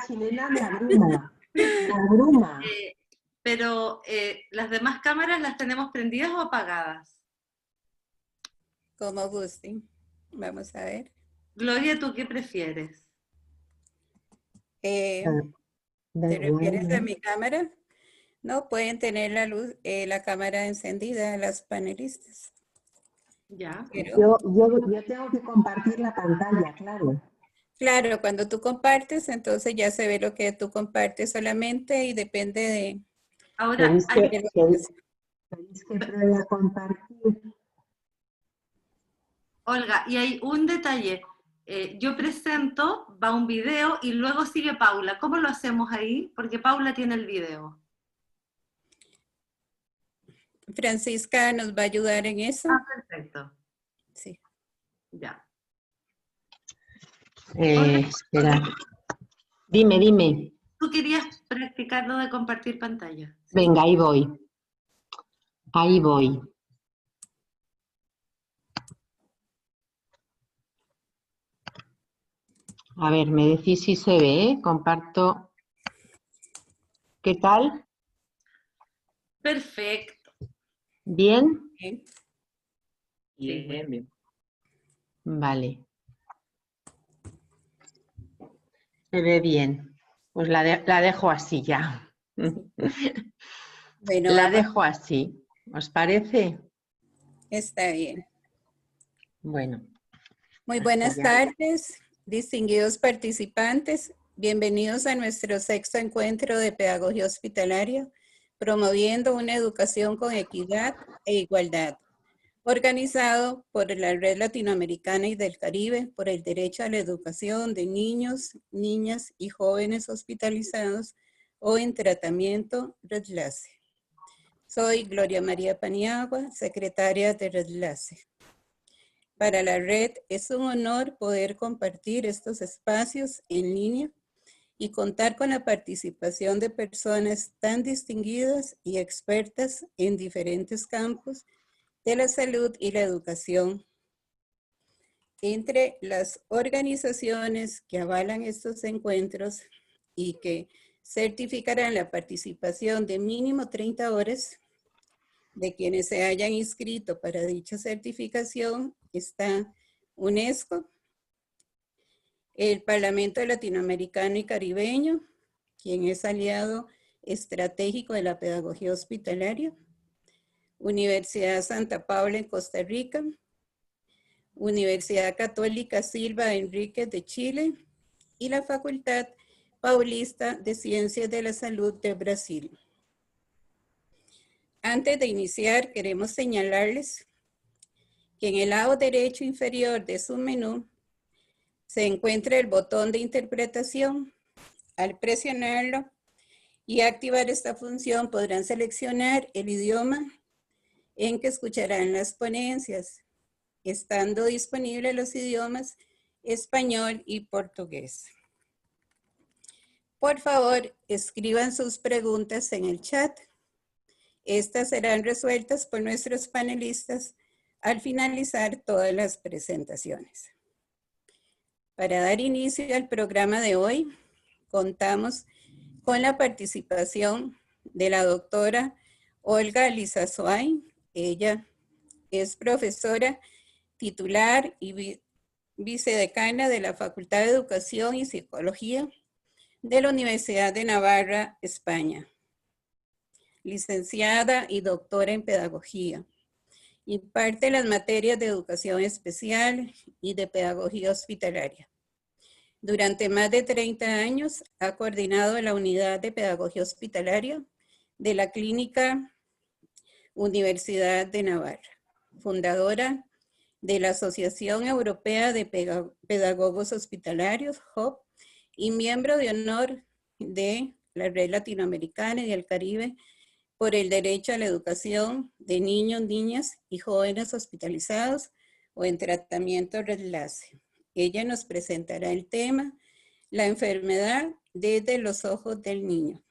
chilena me abruma. Me abruma. Pero ¿las demás cámaras las tenemos prendidas o apagadas? Como gusten. Vamos a ver. Gloria, ¿tú qué prefieres? ¿Te refieres a mi cámara? No, pueden tener la luz, la cámara encendida, las panelistas. Ya. Pero, yo tengo que compartir la pantalla, claro. Claro, cuando tú compartes, entonces ya se ve lo que tú compartes solamente y depende de... Ahora, ¿Queréis que pruebe a compartir? Olga, y hay un detalle. Yo presento, va un video y luego sigue Paula. ¿Cómo lo hacemos ahí? Porque Paula tiene el video. Francisca nos va a ayudar en eso. Ah, perfecto. Sí. Ya. Espera. Dime. ¿Tú querías practicar lo de compartir pantalla? Venga, ahí voy. Ahí voy. A ver, me decís si se ve, ¿eh? Comparto. ¿Qué tal? Perfecto. ¿Bien? Bien. Bien. Vale. Se ve bien. Pues la dejo así ya. Bueno, La dejo así. ¿Os parece? Está bien. Bueno. Muy buenas tardes, distinguidos participantes. Bienvenidos a nuestro 6º encuentro de pedagogía hospitalaria, promoviendo una educación con equidad e igualdad, organizado por la Red Latinoamericana y del Caribe por el derecho a la educación de niños, niñas y jóvenes hospitalizados o en tratamiento REDLACE. Soy Gloria María Paniagua, secretaria de REDLACE. Para la red es un honor poder compartir estos espacios en línea y contar con la participación de personas tan distinguidas y expertas en diferentes campos de la salud y la educación. Entre las organizaciones que avalan estos encuentros y que certificarán la participación de mínimo 30 horas de quienes se hayan inscrito para dicha certificación está UNESCO, el Parlamento Latinoamericano y Caribeño, quien es aliado estratégico de la pedagogía hospitalaria, Universidad Santa Paula en Costa Rica, Universidad Católica Silva Enríquez de Chile y la Facultad Paulista de Ciencias de la Salud de Brasil. Antes de iniciar, queremos señalarles que en el lado derecho inferior de su menú se encuentra el botón de interpretación. Al presionarlo y activar esta función podrán seleccionar el idioma en que escucharán las ponencias, estando disponibles los idiomas español y portugués. Por favor, escriban sus preguntas en el chat. Estas serán resueltas por nuestros panelistas al finalizar todas las presentaciones. Para dar inicio al programa de hoy, contamos con la participación de la doctora Olga Lizazuay. Ella es profesora titular y vicedecana de la Facultad de Educación y Psicología de la Universidad de Navarra, España. Licenciada y doctora en Pedagogía. Imparte las materias de Educación Especial y de Pedagogía Hospitalaria. Durante más de 30 años ha coordinado la Unidad de Pedagogía Hospitalaria de la Clínica Universidad de Navarra, fundadora de la Asociación Europea de Pedagogos Hospitalarios, HOP, y miembro de honor de la Red Latinoamericana y del Caribe por el derecho a la educación de niños, niñas y jóvenes hospitalizados o en tratamiento REDLACE. Ella nos presentará el tema, la enfermedad desde los ojos del niño.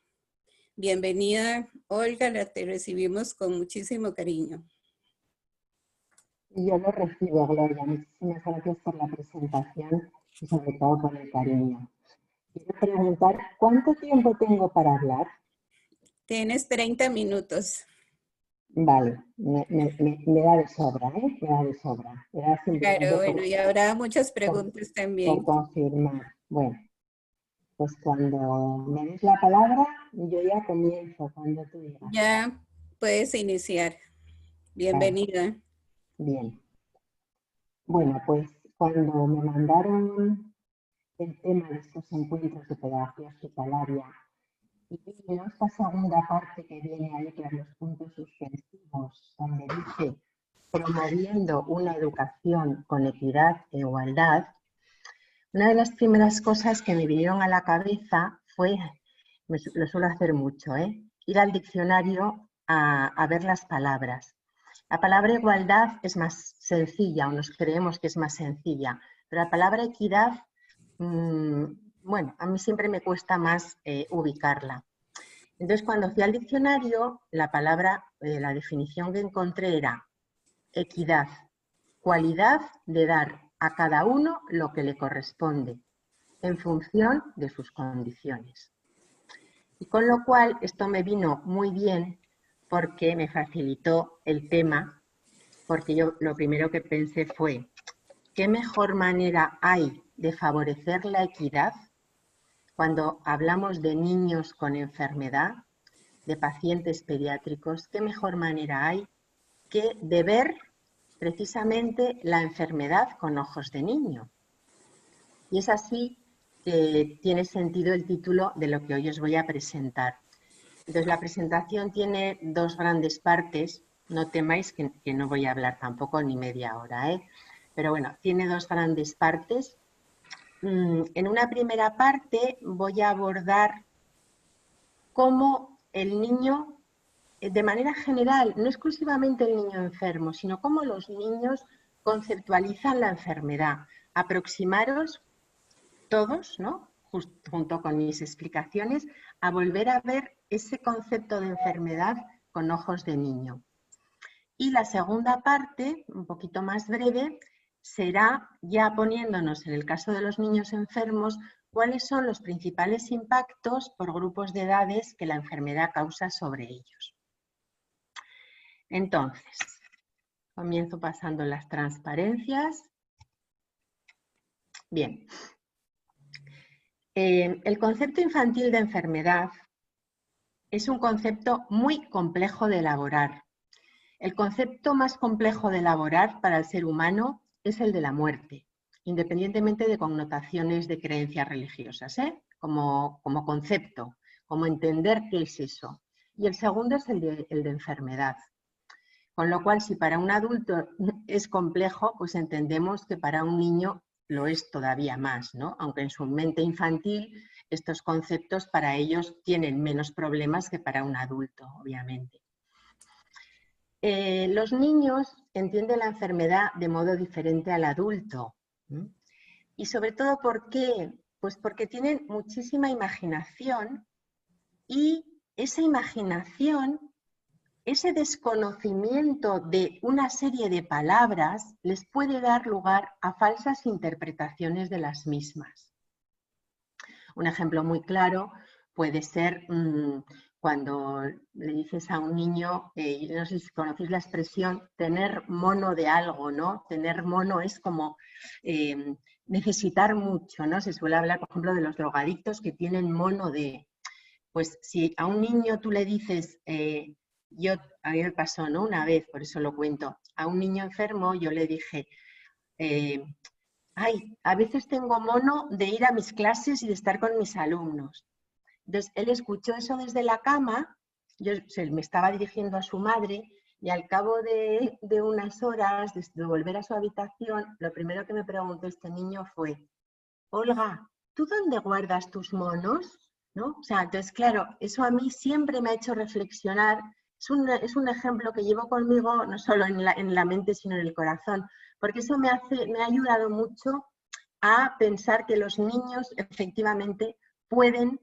Bienvenida, Olga, te recibimos con muchísimo cariño. Yo lo recibo, Gloria. Muchísimas gracias por la presentación y sobre todo por el cariño. quiero preguntar, ¿cuánto tiempo tengo para hablar? Tienes 30 minutos. Vale, me da de sobra, ¿eh? Me da de sobra. Era simplemente Claro, bueno, y habrá muchas preguntas por también. confirmar. Bueno, pues cuando me des la palabra, yo ya comienzo, cuando tú digas. Ya puedes iniciar. Vale, Bienvenida. bien. Bueno, pues cuando me mandaron el tema de estos encuentros de pedagogía hospitalaria y vino esta segunda parte que viene ahí tras los puntos suspensivos, donde dice promoviendo una educación con equidad e igualdad, una de las primeras cosas que me vinieron a la cabeza fue, lo suelo hacer mucho, ir al diccionario a ver las palabras. La palabra igualdad es más sencilla, o nos creemos que es más sencilla, pero la palabra equidad, bueno, a mí siempre me cuesta más ubicarla. Entonces, cuando fui al diccionario, la palabra, la definición que encontré era equidad, cualidad de dar a cada uno lo que le corresponde, en función de sus condiciones. Y con lo cual, esto me vino muy bien porque me facilitó el tema, porque yo lo primero que pensé fue, ¿qué mejor manera hay de favorecer la equidad cuando hablamos de niños con enfermedad, de pacientes pediátricos? ¿Qué mejor manera hay que de ver precisamente la enfermedad con ojos de niño? Y es así que tiene sentido el título de lo que hoy os voy a presentar. Entonces, la presentación tiene dos grandes partes. No temáis que no voy a hablar tampoco ni media hora, ¿eh? Pero bueno, tiene dos grandes partes. En una primera parte voy a abordar cómo el niño, de manera general, no exclusivamente el niño enfermo, sino cómo los niños conceptualizan la enfermedad. Aproximaros todos, ¿no?, junto con mis explicaciones, a volver a ver ese concepto de enfermedad con ojos de niño. Y la segunda parte, un poquito más breve, será ya poniéndonos en el caso de los niños enfermos, cuáles son los principales impactos por grupos de edades que la enfermedad causa sobre ellos. Entonces, comienzo pasando las transparencias. Bien. El concepto infantil de enfermedad es un concepto muy complejo de elaborar. El concepto más complejo de elaborar para el ser humano es el de la muerte, independientemente de connotaciones de creencias religiosas, como concepto, como entender qué es eso. Y el segundo es el de enfermedad. Con lo cual, si para un adulto es complejo, pues entendemos que para un niño lo es todavía más, ¿no? Aunque en su mente infantil estos conceptos para ellos tienen menos problemas que para un adulto, obviamente. Los niños entienden la enfermedad de modo diferente al adulto. Y sobre todo, ¿por qué? Pues porque tienen muchísima imaginación y esa imaginación, ese desconocimiento de una serie de palabras les puede dar lugar a falsas interpretaciones de las mismas. Un ejemplo muy claro puede ser cuando le dices a un niño, no sé si conocéis la expresión, tener mono de algo, ¿no? Tener mono es como necesitar mucho, ¿no? Se suele hablar, por ejemplo, de los drogadictos que tienen mono de... Pues si a un niño tú le dices... a mí me pasó, ¿no?, una vez, por eso lo cuento, a un niño enfermo yo le dije, ay, a veces tengo mono de ir a mis clases y de estar con mis alumnos. Entonces, él escuchó eso desde la cama, me estaba dirigiendo a su madre y al cabo de unas horas de volver a su habitación, lo primero que me preguntó este niño fue, Olga, ¿tú dónde guardas tus monos? ¿No? O sea, entonces, claro, eso a mí siempre me ha hecho reflexionar. Es un ejemplo que llevo conmigo no solo en la mente, sino en el corazón, porque eso me ha ayudado mucho a pensar que los niños efectivamente pueden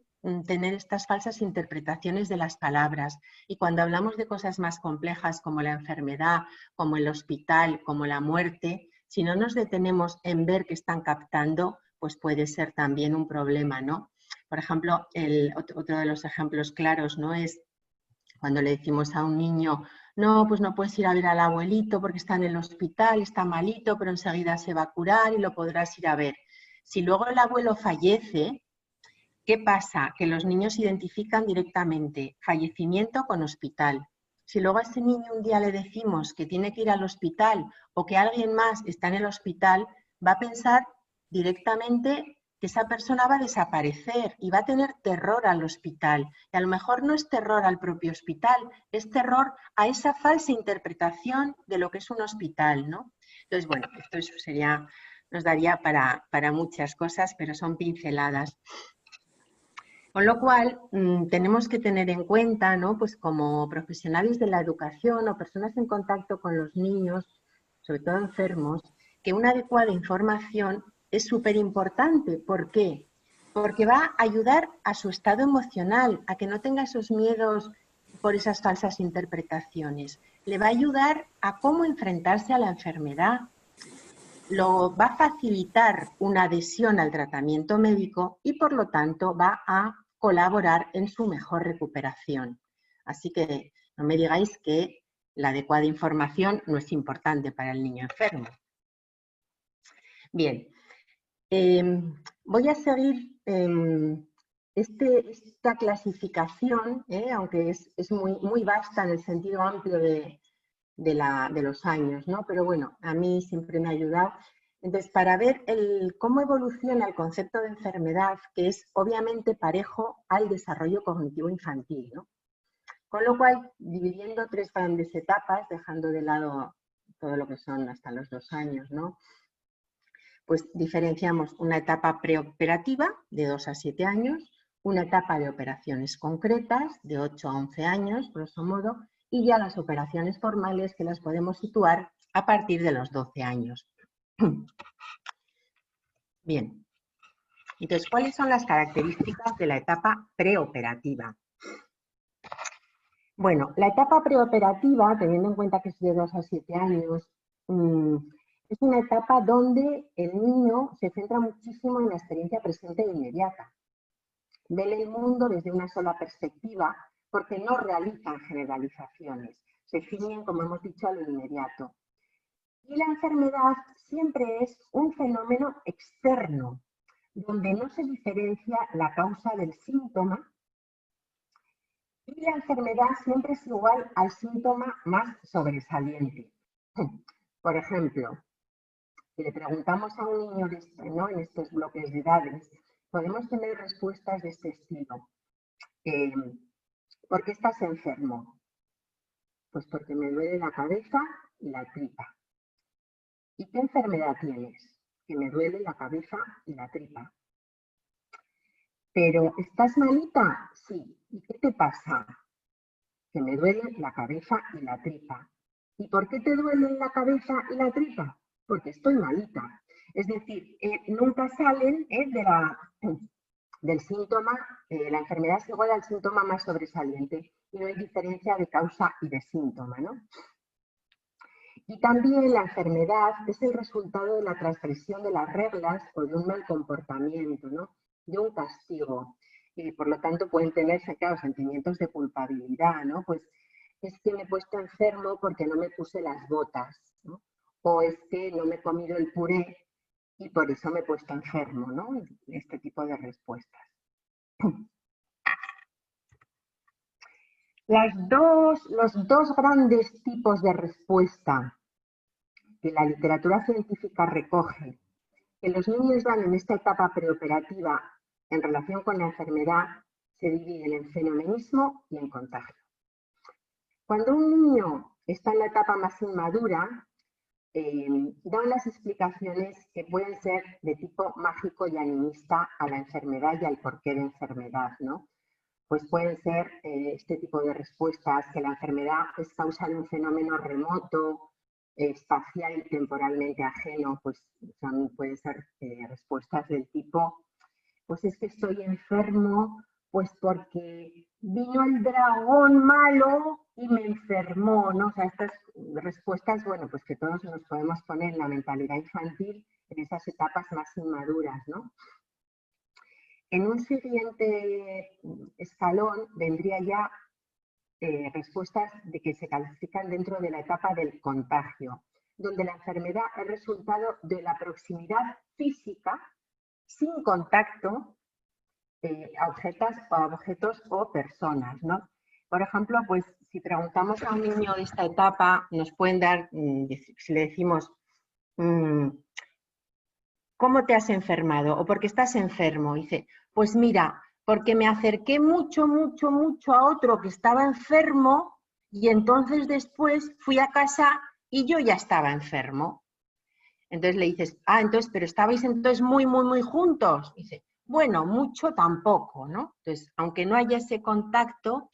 tener estas falsas interpretaciones de las palabras. Y cuando hablamos de cosas más complejas como la enfermedad, como el hospital, como la muerte, si no nos detenemos en ver qué están captando, pues puede ser también un problema, ¿no? Por ejemplo, otro de los ejemplos claros, ¿no?, es cuando le decimos a un niño, no, pues no puedes ir a ver al abuelito porque está en el hospital, está malito, pero enseguida se va a curar y lo podrás ir a ver. Si luego el abuelo fallece, ¿qué pasa? Que los niños identifican directamente fallecimiento con hospital. Si luego a ese niño un día le decimos que tiene que ir al hospital o que alguien más está en el hospital, va a pensar directamente que esa persona va a desaparecer y va a tener terror al hospital. Y a lo mejor no es terror al propio hospital, es terror a esa falsa interpretación de lo que es un hospital, ¿no? Entonces, bueno, esto nos daría para muchas cosas, pero son pinceladas. Con lo cual, tenemos que tener en cuenta, ¿no?, pues como profesionales de la educación o personas en contacto con los niños, sobre todo enfermos, que una adecuada información es súper importante. ¿Por qué? Porque va a ayudar a su estado emocional, a que no tenga esos miedos por esas falsas interpretaciones. Le va a ayudar a cómo enfrentarse a la enfermedad. Lo va a facilitar una adhesión al tratamiento médico y, por lo tanto, va a colaborar en su mejor recuperación. Así que no me digáis que la adecuada información no es importante para el niño enfermo. Bien, voy a seguir esta clasificación, aunque es muy vasta en el sentido amplio de los años, ¿no? Pero bueno, a mí siempre me ha ayudado. Entonces, para ver cómo evoluciona el concepto de enfermedad, que es obviamente parejo al desarrollo cognitivo infantil, ¿no? Con lo cual, dividiendo 3 grandes etapas, dejando de lado todo lo que son hasta los 2 años, ¿no?, pues diferenciamos una etapa preoperativa de 2 a 7 años, una etapa de operaciones concretas de 8 a 11 años, grosso modo, y ya las operaciones formales que las podemos situar a partir de los 12 años. Bien, entonces, ¿cuáles son las características de la etapa preoperativa? Bueno, la etapa preoperativa, teniendo en cuenta que es de 2 a 7 años, es una etapa donde el niño se centra muchísimo en la experiencia presente e inmediata. Ve el mundo desde una sola perspectiva porque no realizan generalizaciones, se ciñen, como hemos dicho, a lo inmediato. Y la enfermedad siempre es un fenómeno externo, donde no se diferencia la causa del síntoma, y la enfermedad siempre es igual al síntoma más sobresaliente. Por ejemplo, si le preguntamos a un niño ¿no?, en estos bloques de edades, podemos tener respuestas de este estilo. ¿Por qué estás enfermo? Pues porque me duele la cabeza y la tripa. ¿Y qué enfermedad tienes? Que me duele la cabeza y la tripa. ¿Pero estás malita? Sí. ¿Y qué te pasa? Que me duele la cabeza y la tripa. ¿Y por qué te duelen la cabeza y la tripa? Porque estoy malita. Es decir, nunca salen del síntoma, la enfermedad es igual al síntoma más sobresaliente y no hay diferencia de causa y de síntoma, ¿no? Y también la enfermedad es el resultado de la transgresión de las reglas o de un mal comportamiento, ¿no?, de un castigo. Y por lo tanto pueden tenerse, claro, sentimientos de culpabilidad, ¿no? Pues es que me he puesto enfermo porque no me puse las botas, ¿no? O es que no me he comido el puré y por eso me he puesto enfermo, ¿no? Este tipo de respuestas. Los dos grandes tipos de respuesta que la literatura científica recoge, que los niños dan en esta etapa preoperativa en relación con la enfermedad, se dividen en fenomenismo y en contagio. Cuando un niño está en la etapa más inmadura, da unas explicaciones que pueden ser de tipo mágico y animista a la enfermedad y al porqué de enfermedad, ¿no? Pues pueden ser este tipo de respuestas, que la enfermedad es causa de un fenómeno remoto, espacial y temporalmente ajeno, pues pueden ser respuestas del tipo, pues es que estoy enfermo, pues porque vino el dragón malo y me enfermó, ¿no? O sea, estas respuestas, bueno, pues que todos nos podemos poner en la mentalidad infantil en esas etapas más inmaduras, ¿no? En un siguiente escalón vendría ya respuestas de que se califican dentro de la etapa del contagio, donde la enfermedad es resultado de la proximidad física sin contacto a objetos o personas, ¿no? Por ejemplo, pues si preguntamos a un niño de esta etapa, nos pueden dar, si le decimos, ¿cómo te has enfermado? ¿O por qué estás enfermo? Y dice, pues mira, porque me acerqué mucho a otro que estaba enfermo y entonces después fui a casa y yo ya estaba enfermo. Entonces le dices, entonces, pero estabais entonces muy juntos. Y dice, bueno, mucho tampoco, ¿no? Entonces, aunque no haya ese contacto,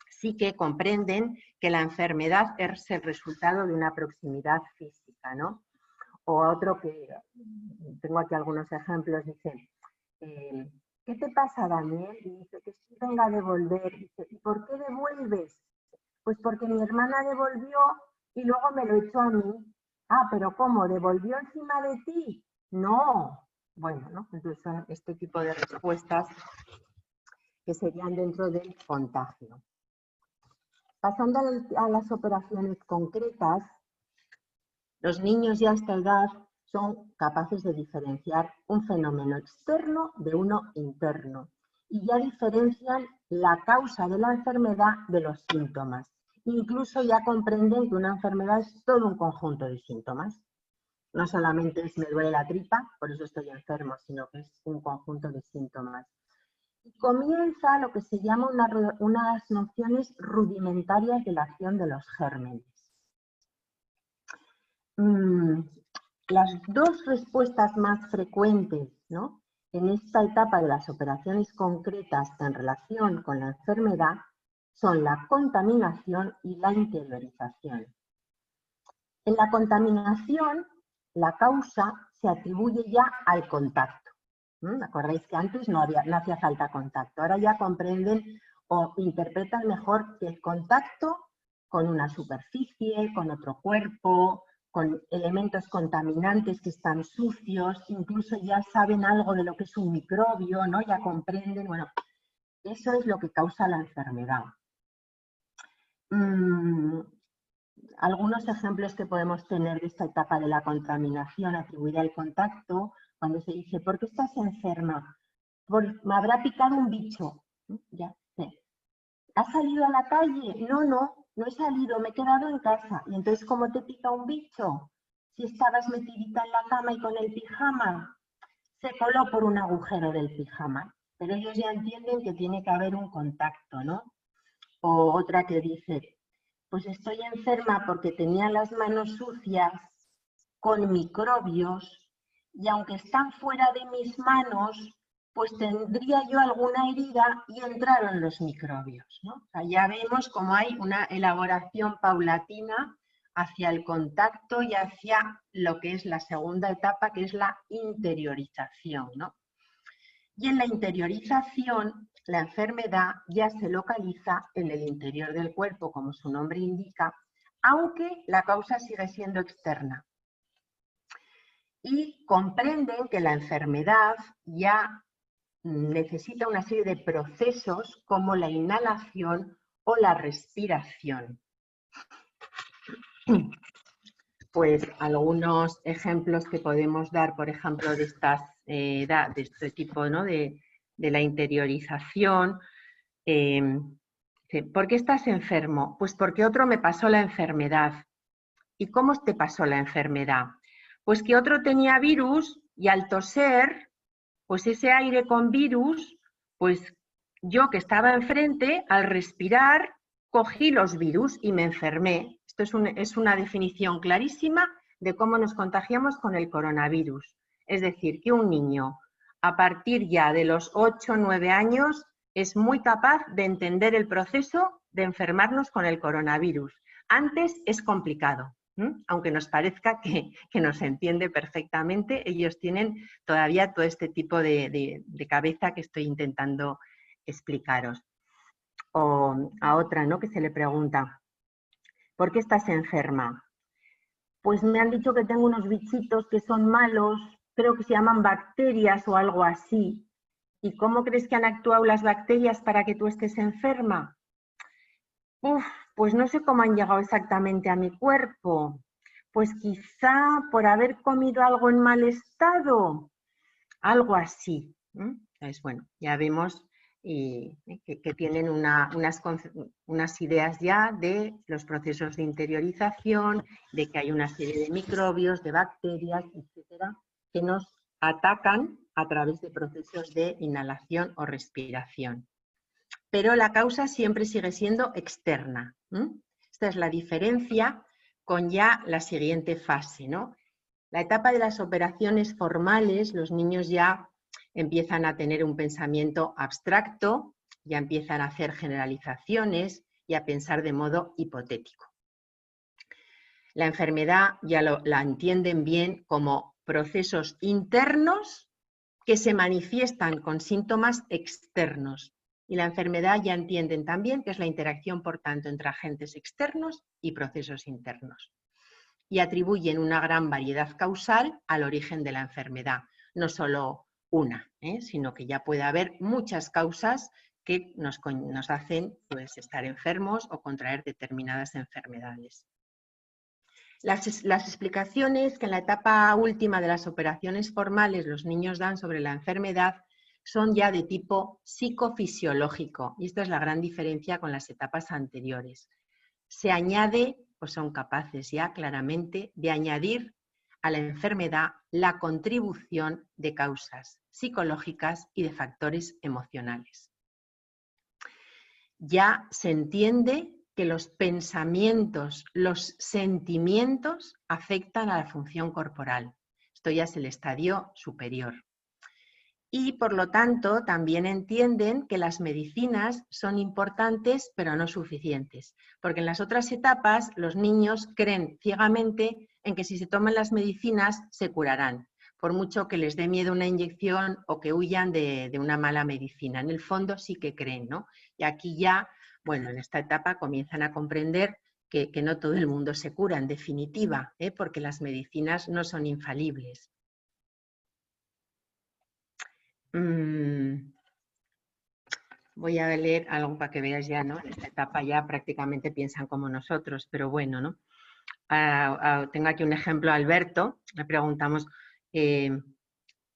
sí que comprenden que la enfermedad es el resultado de una proximidad física, ¿no? O otro que, tengo aquí algunos ejemplos, dice, ¿qué te pasa, Daniel? Y dice, que si venga a devolver. Dice, ¿y por qué devuelves? Pues porque mi hermana devolvió y luego me lo echó a mí. Pero ¿cómo? ¿Devolvió encima de ti? No. Bueno, ¿no? Entonces son este tipo de respuestas que serían dentro del contagio. Pasando a las operaciones concretas, los niños ya a esta edad son capaces de diferenciar un fenómeno externo de uno interno y ya diferencian la causa de la enfermedad de los síntomas. Incluso ya comprenden que una enfermedad es todo un conjunto de síntomas. No solamente es me duele la tripa, por eso estoy enfermo, sino que es un conjunto de síntomas. Y comienza lo que se llama unas nociones rudimentarias de la acción de los gérmenes. Las dos respuestas más frecuentes, ¿no?, en esta etapa de las operaciones concretas en relación con la enfermedad son la contaminación y la interiorización. En la contaminación, la causa se atribuye ya al contacto. ¿Acordáis que antes no hacía falta contacto? Ahora ya comprenden o interpretan mejor que el contacto con una superficie, con otro cuerpo, con elementos contaminantes que están sucios, incluso ya saben algo de lo que es un microbio, ¿no? Ya comprenden, bueno, eso es lo que causa la enfermedad. Algunos ejemplos que podemos tener de esta etapa de la contaminación atribuida al contacto, cuando se dice, ¿por qué estás enferma? Me habrá picado un bicho. Ya, sí. ¿Has salido a la calle? No he salido, me he quedado en casa. ¿Y entonces cómo te pica un bicho? Si estabas metidita en la cama y con el pijama, se coló por un agujero del pijama. Pero ellos ya entienden que tiene que haber un contacto, ¿no? O otra que dice, pues estoy enferma porque tenía las manos sucias con microbios y aunque están fuera de mis manos, pues tendría yo alguna herida y entraron los microbios, ¿no? O sea, ya vemos cómo hay una elaboración paulatina hacia el contacto y hacia lo que es la segunda etapa, que es la interiorización, ¿no? Y en la interiorización, la enfermedad ya se localiza en el interior del cuerpo, como su nombre indica, aunque la causa sigue siendo externa. Y comprenden que la enfermedad ya necesita una serie de procesos como la inhalación o la respiración. Pues algunos ejemplos que podemos dar, por ejemplo, de este tipo, ¿no?, de la interiorización. ¿Por qué estás enfermo? Pues porque otro me pasó la enfermedad. ¿Y cómo te pasó la enfermedad? Pues que otro tenía virus y al toser, pues ese aire con virus, pues yo que estaba enfrente, al respirar, cogí los virus y me enfermé. Esto es una definición clarísima de cómo nos contagiamos con el coronavirus. Es decir, que un niño a partir ya de los 8 o 9 años es muy capaz de entender el proceso de enfermarnos con el coronavirus. Antes es complicado, aunque nos parezca que nos entiende perfectamente, ellos tienen todavía todo este tipo de cabeza que estoy intentando explicaros. O a otra, ¿no?, que se le pregunta, ¿por qué estás enferma? Pues me han dicho que tengo unos bichitos que son malos, creo que se llaman bacterias o algo así, ¿Y cómo crees que han actuado las bacterias para que tú estés enferma? Pues no sé cómo han llegado exactamente a mi cuerpo. Pues quizá por haber comido algo en mal estado, algo así. Entonces, bueno, ya vemos que tienen unas ideas ya de los procesos de interiorización, de que hay una serie de microbios, de bacterias, etcétera, que nos atacan a través de procesos de inhalación o respiración. Pero la causa siempre sigue siendo externa. Esta es la diferencia con ya la siguiente fase, ¿no? La etapa de las operaciones formales, los niños ya empiezan a tener un pensamiento abstracto, ya empiezan a hacer generalizaciones y a pensar de modo hipotético. La enfermedad ya la entienden bien como procesos internos que se manifiestan con síntomas externos. Y la enfermedad ya entienden también que es la interacción, por tanto, entre agentes externos y procesos internos. Y atribuyen una gran variedad causal al origen de la enfermedad, no solo una, sino que ya puede haber muchas causas que nos hacen pues, estar enfermos o contraer determinadas enfermedades. Las explicaciones que en la etapa última de las operaciones formales los niños dan sobre la enfermedad son ya de tipo psicofisiológico, y esta es la gran diferencia con las etapas anteriores. Se añade, pues son capaces ya claramente de añadir a la enfermedad la contribución de causas psicológicas y de factores emocionales. Ya se entiende que los pensamientos, los sentimientos afectan a la función corporal. Esto ya es el estadio superior. Y por lo tanto también entienden que las medicinas son importantes pero no suficientes, porque en las otras etapas los niños creen ciegamente en que si se toman las medicinas se curarán, por mucho que les dé miedo una inyección o que huyan de una mala medicina. En el fondo sí que creen, ¿no? Y aquí ya, bueno, en esta etapa comienzan a comprender que no todo el mundo se cura, en definitiva, porque las medicinas no son infalibles. Voy a leer algo para que veas ya, ¿no? En esta etapa ya prácticamente piensan como nosotros, pero bueno, ¿no? Tengo aquí un ejemplo a Alberto, le preguntamos, ¿qué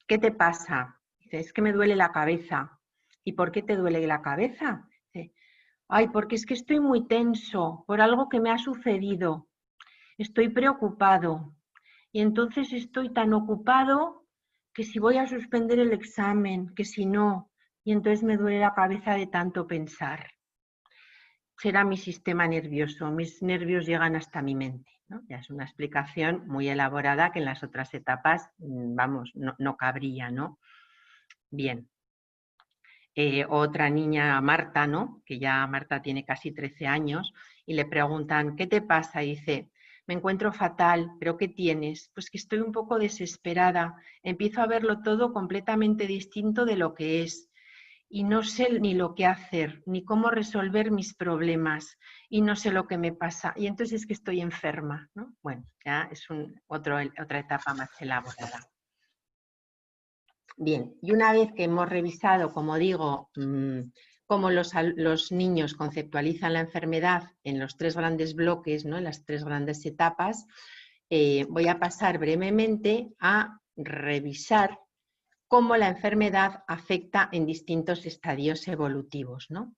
te pasa? Dice, es que me duele la cabeza. ¿Y por qué te duele la cabeza? Dice, ay, porque es que estoy muy tenso por algo que me ha sucedido. Estoy preocupado. Y entonces estoy tan ocupado que si voy a suspender el examen, que si no, y entonces me duele la cabeza de tanto pensar. Será mi sistema nervioso, mis nervios llegan hasta mi mente, ¿no? Ya es una explicación muy elaborada que en las otras etapas, vamos, no cabría, ¿no? Bien. Otra niña, Marta, ¿no? Que ya Marta tiene casi 13 años, y le preguntan, ¿qué te pasa? Y dice, me encuentro fatal, ¿pero qué tienes? Pues que estoy un poco desesperada, empiezo a verlo todo completamente distinto de lo que es, y no sé ni lo que hacer, ni cómo resolver mis problemas, y no sé lo que me pasa, y entonces es que estoy enferma, ¿no? Bueno, ya es otra etapa más elaborada. Bien, y una vez que hemos revisado, como digo, cómo los niños conceptualizan la enfermedad en los tres grandes bloques, ¿no? En las tres grandes etapas, voy a pasar brevemente a revisar cómo la enfermedad afecta en distintos estadios evolutivos, ¿no?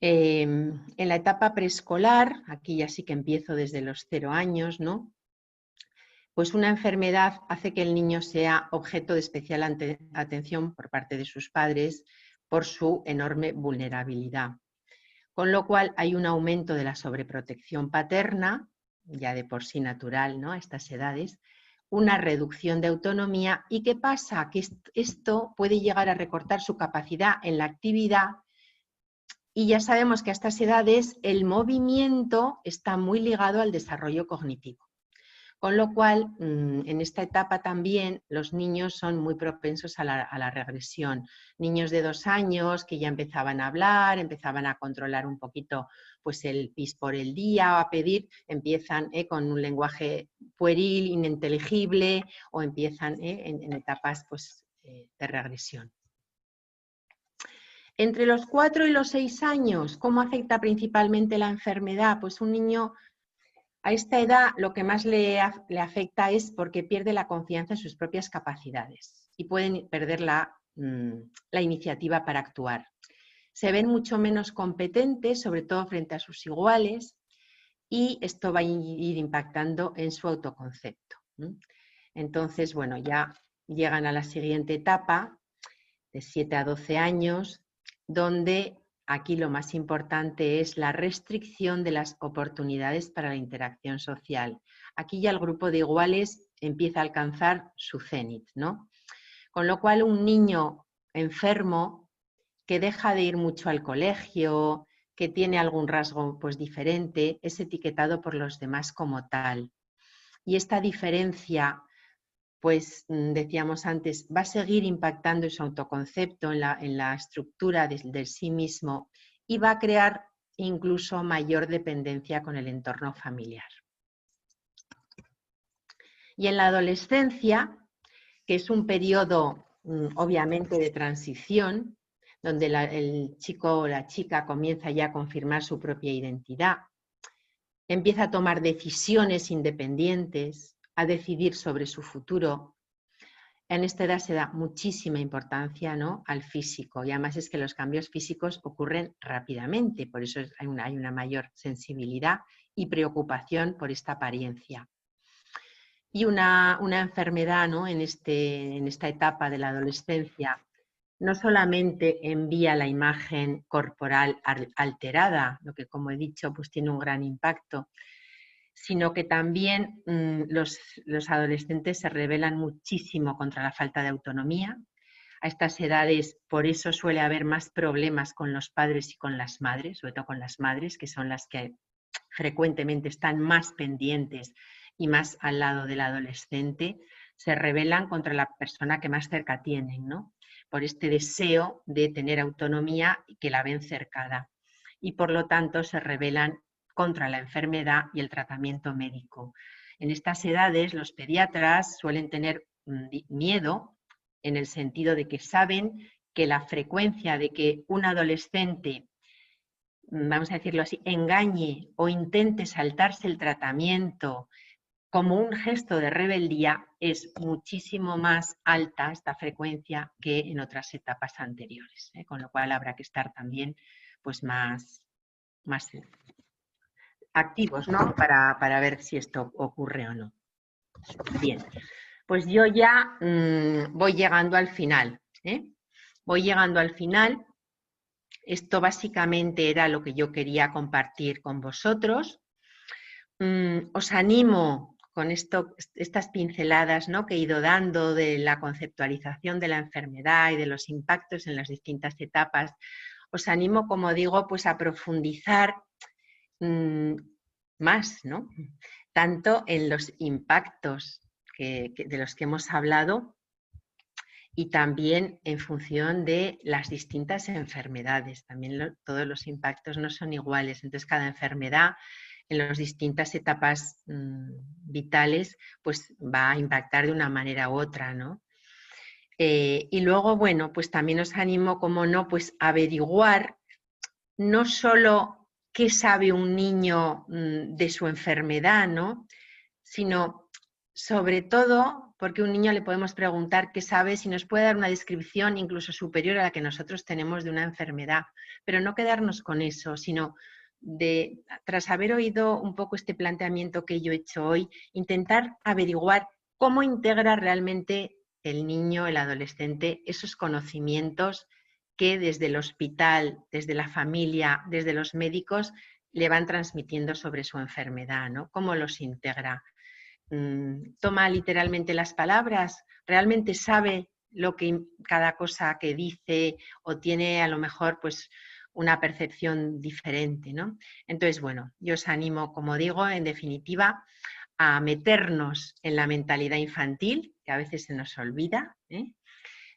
En la etapa preescolar, aquí ya sí que empiezo desde los 0 años, ¿no? Pues una enfermedad hace que el niño sea objeto de especial atención por parte de sus padres por su enorme vulnerabilidad. Con lo cual hay un aumento de la sobreprotección paterna, ya de por sí natural, ¿no? A estas edades, una reducción de autonomía. ¿Y qué pasa? Que esto puede llegar a recortar su capacidad en la actividad, y ya sabemos que a estas edades el movimiento está muy ligado al desarrollo cognitivo. Con lo cual, en esta etapa también los niños son muy propensos a la regresión. Niños de 2 años que ya empezaban a hablar, empezaban a controlar un poquito pues, el pis por el día, o a pedir, empiezan con un lenguaje pueril, ininteligible, o empiezan en etapas pues, de regresión. Entre los 4 y los 6 años, ¿cómo afecta principalmente la enfermedad? Pues un niño a esta edad lo que más le afecta es porque pierde la confianza en sus propias capacidades y pueden perder la iniciativa para actuar. Se ven mucho menos competentes, sobre todo frente a sus iguales, y esto va a ir impactando en su autoconcepto. Entonces, bueno, ya llegan a la siguiente etapa, de 7 a 12 años, donde aquí lo más importante es la restricción de las oportunidades para la interacción social. Aquí ya el grupo de iguales empieza a alcanzar su cenit, ¿no? Con lo cual un niño enfermo que deja de ir mucho al colegio, que tiene algún rasgo pues, diferente, es etiquetado por los demás como tal. Y esta diferencia, pues decíamos antes, va a seguir impactando en su autoconcepto, en la estructura del sí mismo y va a crear incluso mayor dependencia con el entorno familiar. Y en la adolescencia, que es un periodo obviamente de transición, donde el chico o la chica comienza ya a confirmar su propia identidad, empieza a tomar decisiones independientes, a decidir sobre su futuro. En esta edad se da muchísima importancia, ¿no?, al físico, y además es que los cambios físicos ocurren rápidamente, por eso hay una mayor sensibilidad y preocupación por esta apariencia. Y una enfermedad, ¿no?, en esta etapa de la adolescencia no solamente envía la imagen corporal alterada, lo que como he dicho pues tiene un gran impacto, sino que también los adolescentes se rebelan muchísimo contra la falta de autonomía. A estas edades por eso suele haber más problemas con los padres y con las madres, sobre todo con las madres, que son las que frecuentemente están más pendientes y más al lado del adolescente, se rebelan contra la persona que más cerca tienen, ¿no?, por este deseo de tener autonomía y que la ven cercada. Y por lo tanto se rebelan contra la enfermedad y el tratamiento médico. En estas edades los pediatras suelen tener miedo en el sentido de que saben que la frecuencia de que un adolescente, vamos a decirlo así, engañe o intente saltarse el tratamiento como un gesto de rebeldía es muchísimo más alta esta frecuencia que en otras etapas anteriores, con lo cual habrá que estar también pues, más activos, ¿no?, para ver si esto ocurre o no. Bien, pues yo ya voy llegando al final. Voy llegando al final. Esto básicamente era lo que yo quería compartir con vosotros. Os animo con estas pinceladas, ¿no?, que he ido dando de la conceptualización de la enfermedad y de los impactos en las distintas etapas. Os animo, como digo, pues a profundizar más, ¿no?, tanto en los impactos de los que hemos hablado y también en función de las distintas enfermedades. También todos los impactos no son iguales, entonces cada enfermedad en las distintas etapas vitales pues va a impactar de una manera u otra, ¿no? Y luego, bueno, pues también os animo, como no, pues a averiguar no solo qué sabe un niño de su enfermedad, ¿no?, sino sobre todo porque a un niño le podemos preguntar qué sabe, si nos puede dar una descripción incluso superior a la que nosotros tenemos de una enfermedad, pero no quedarnos con eso, sino tras haber oído un poco este planteamiento que yo he hecho hoy, intentar averiguar cómo integra realmente el niño, el adolescente, esos conocimientos que desde el hospital, desde la familia, desde los médicos, le van transmitiendo sobre su enfermedad, ¿no? ¿Cómo los integra? Toma literalmente las palabras, realmente sabe lo que cada cosa que dice o tiene a lo mejor pues una percepción diferente, ¿no? Entonces, bueno, yo os animo, como digo, en definitiva, a meternos en la mentalidad infantil, que a veces se nos olvida, ¿eh?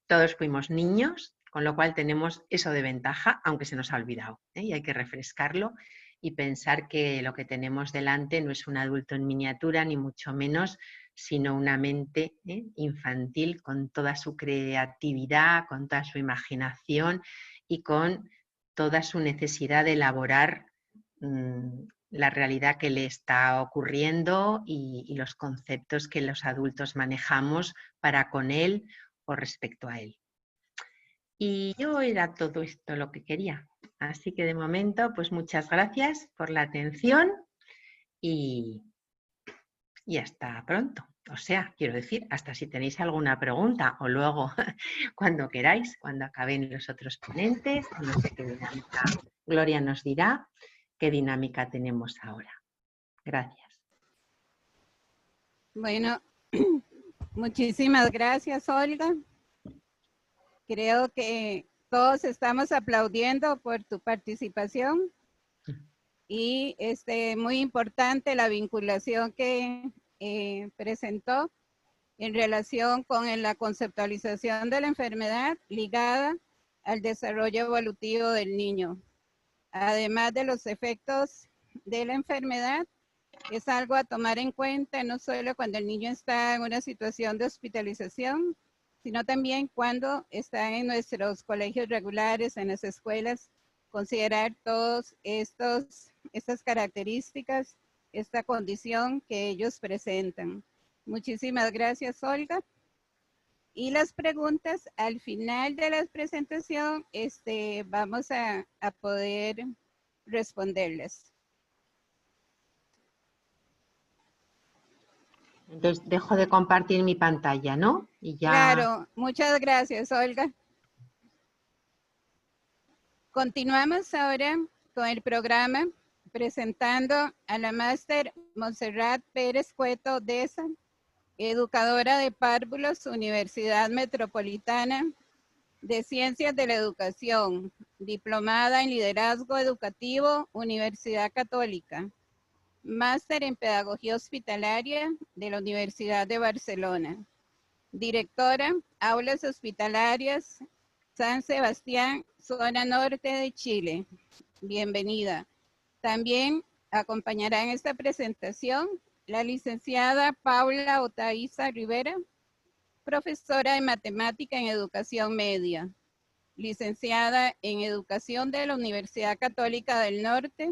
Todos fuimos niños, con lo cual tenemos eso de ventaja, aunque se nos ha olvidado, ¿eh? Y hay que refrescarlo y pensar que lo que tenemos delante no es un adulto en miniatura, ni mucho menos, sino una mente infantil con toda su creatividad, con toda su imaginación y con toda su necesidad de elaborar la realidad que le está ocurriendo y los conceptos que los adultos manejamos para con él o respecto a él. Y yo era todo esto lo que quería. Así que de momento, pues muchas gracias por la atención y hasta pronto. O sea, quiero decir, hasta si tenéis alguna pregunta o luego cuando queráis, cuando acaben los otros ponentes, no sé qué dinámica Gloria nos dirá, qué dinámica tenemos ahora. Gracias. Bueno, muchísimas gracias, Olga. Creo que todos estamos aplaudiendo por tu participación y muy importante la vinculación que presentó en relación con la conceptualización de la enfermedad ligada al desarrollo evolutivo del niño. Además de los efectos de la enfermedad, es algo a tomar en cuenta no solo cuando el niño está en una situación de hospitalización, sino también cuando está en nuestros colegios regulares, en las escuelas, considerar todas estas características, esta condición que ellos presentan. Muchísimas gracias, Olga. Y las preguntas al final de la presentación vamos a poder responderles. Entonces dejo de compartir mi pantalla, ¿no? Y ya... Claro, muchas gracias, Olga. Continuamos ahora con el programa presentando a la máster Montserrat Pérez Cueto Deza, educadora de párvulos, Universidad Metropolitana de Ciencias de la Educación, diplomada en Liderazgo Educativo, Universidad Católica, máster en Pedagogía Hospitalaria de la Universidad de Barcelona, directora, Aulas Hospitalarias, San Sebastián, zona norte de Chile. Bienvenida. También acompañará en esta presentación la licenciada Paula Otaiza Rivera, profesora de Matemática en Educación Media, licenciada en Educación de la Universidad Católica del Norte,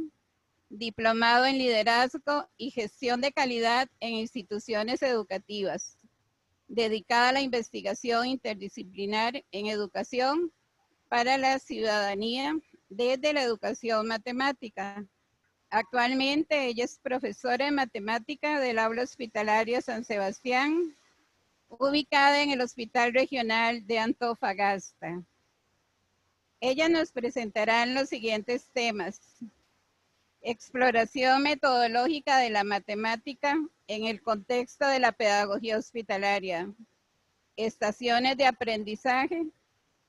diplomado en Liderazgo y Gestión de Calidad en Instituciones Educativas, dedicada a la investigación interdisciplinar en educación para la ciudadanía desde la educación matemática. Actualmente ella es profesora de matemática del aula hospitalaria San Sebastián, ubicada en el Hospital Regional de Antofagasta. Ella nos presentará los siguientes temas: exploración metodológica de la matemática en el contexto de la pedagogía hospitalaria, estaciones de aprendizaje,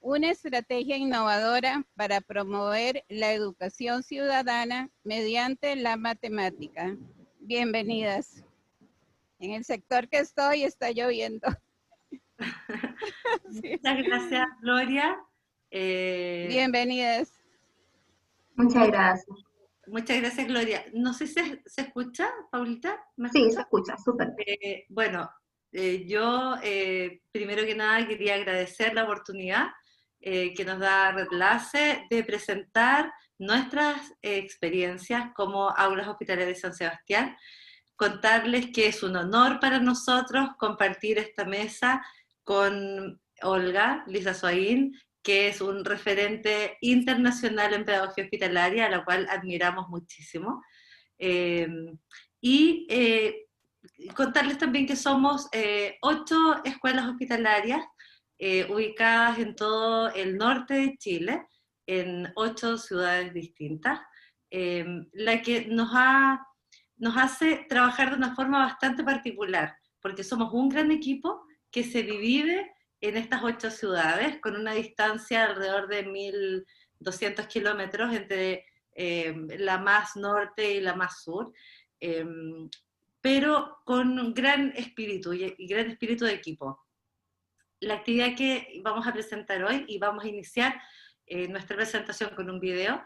una estrategia innovadora para promover la educación ciudadana mediante la matemática. Bienvenidas. En el sector que estoy está lloviendo. Sí. Muchas gracias, Gloria. Bienvenidas. Muchas gracias. Muchas gracias, Gloria. No sé si se escucha, Paulita. ¿Me sí, escucha? se escucha, súper. Bueno, yo primero que nada quería agradecer la oportunidad que nos da Redlace de presentar nuestras experiencias como Aulas Hospitalarias de San Sebastián, contarles que es un honor para nosotros compartir esta mesa con Olga Lizasoaín, que es un referente internacional en pedagogía hospitalaria, a la cual admiramos muchísimo. Contarles también que somos 8 escuelas hospitalarias ubicadas en todo el norte de Chile, en 8 ciudades distintas, la que nos hace trabajar de una forma bastante particular, porque somos un gran equipo que se divide en estas 8 ciudades, con una distancia alrededor de 1.200 kilómetros entre la más norte y la más sur, pero con un gran espíritu y gran espíritu de equipo. La actividad que vamos a presentar hoy, y vamos a iniciar nuestra presentación con un video,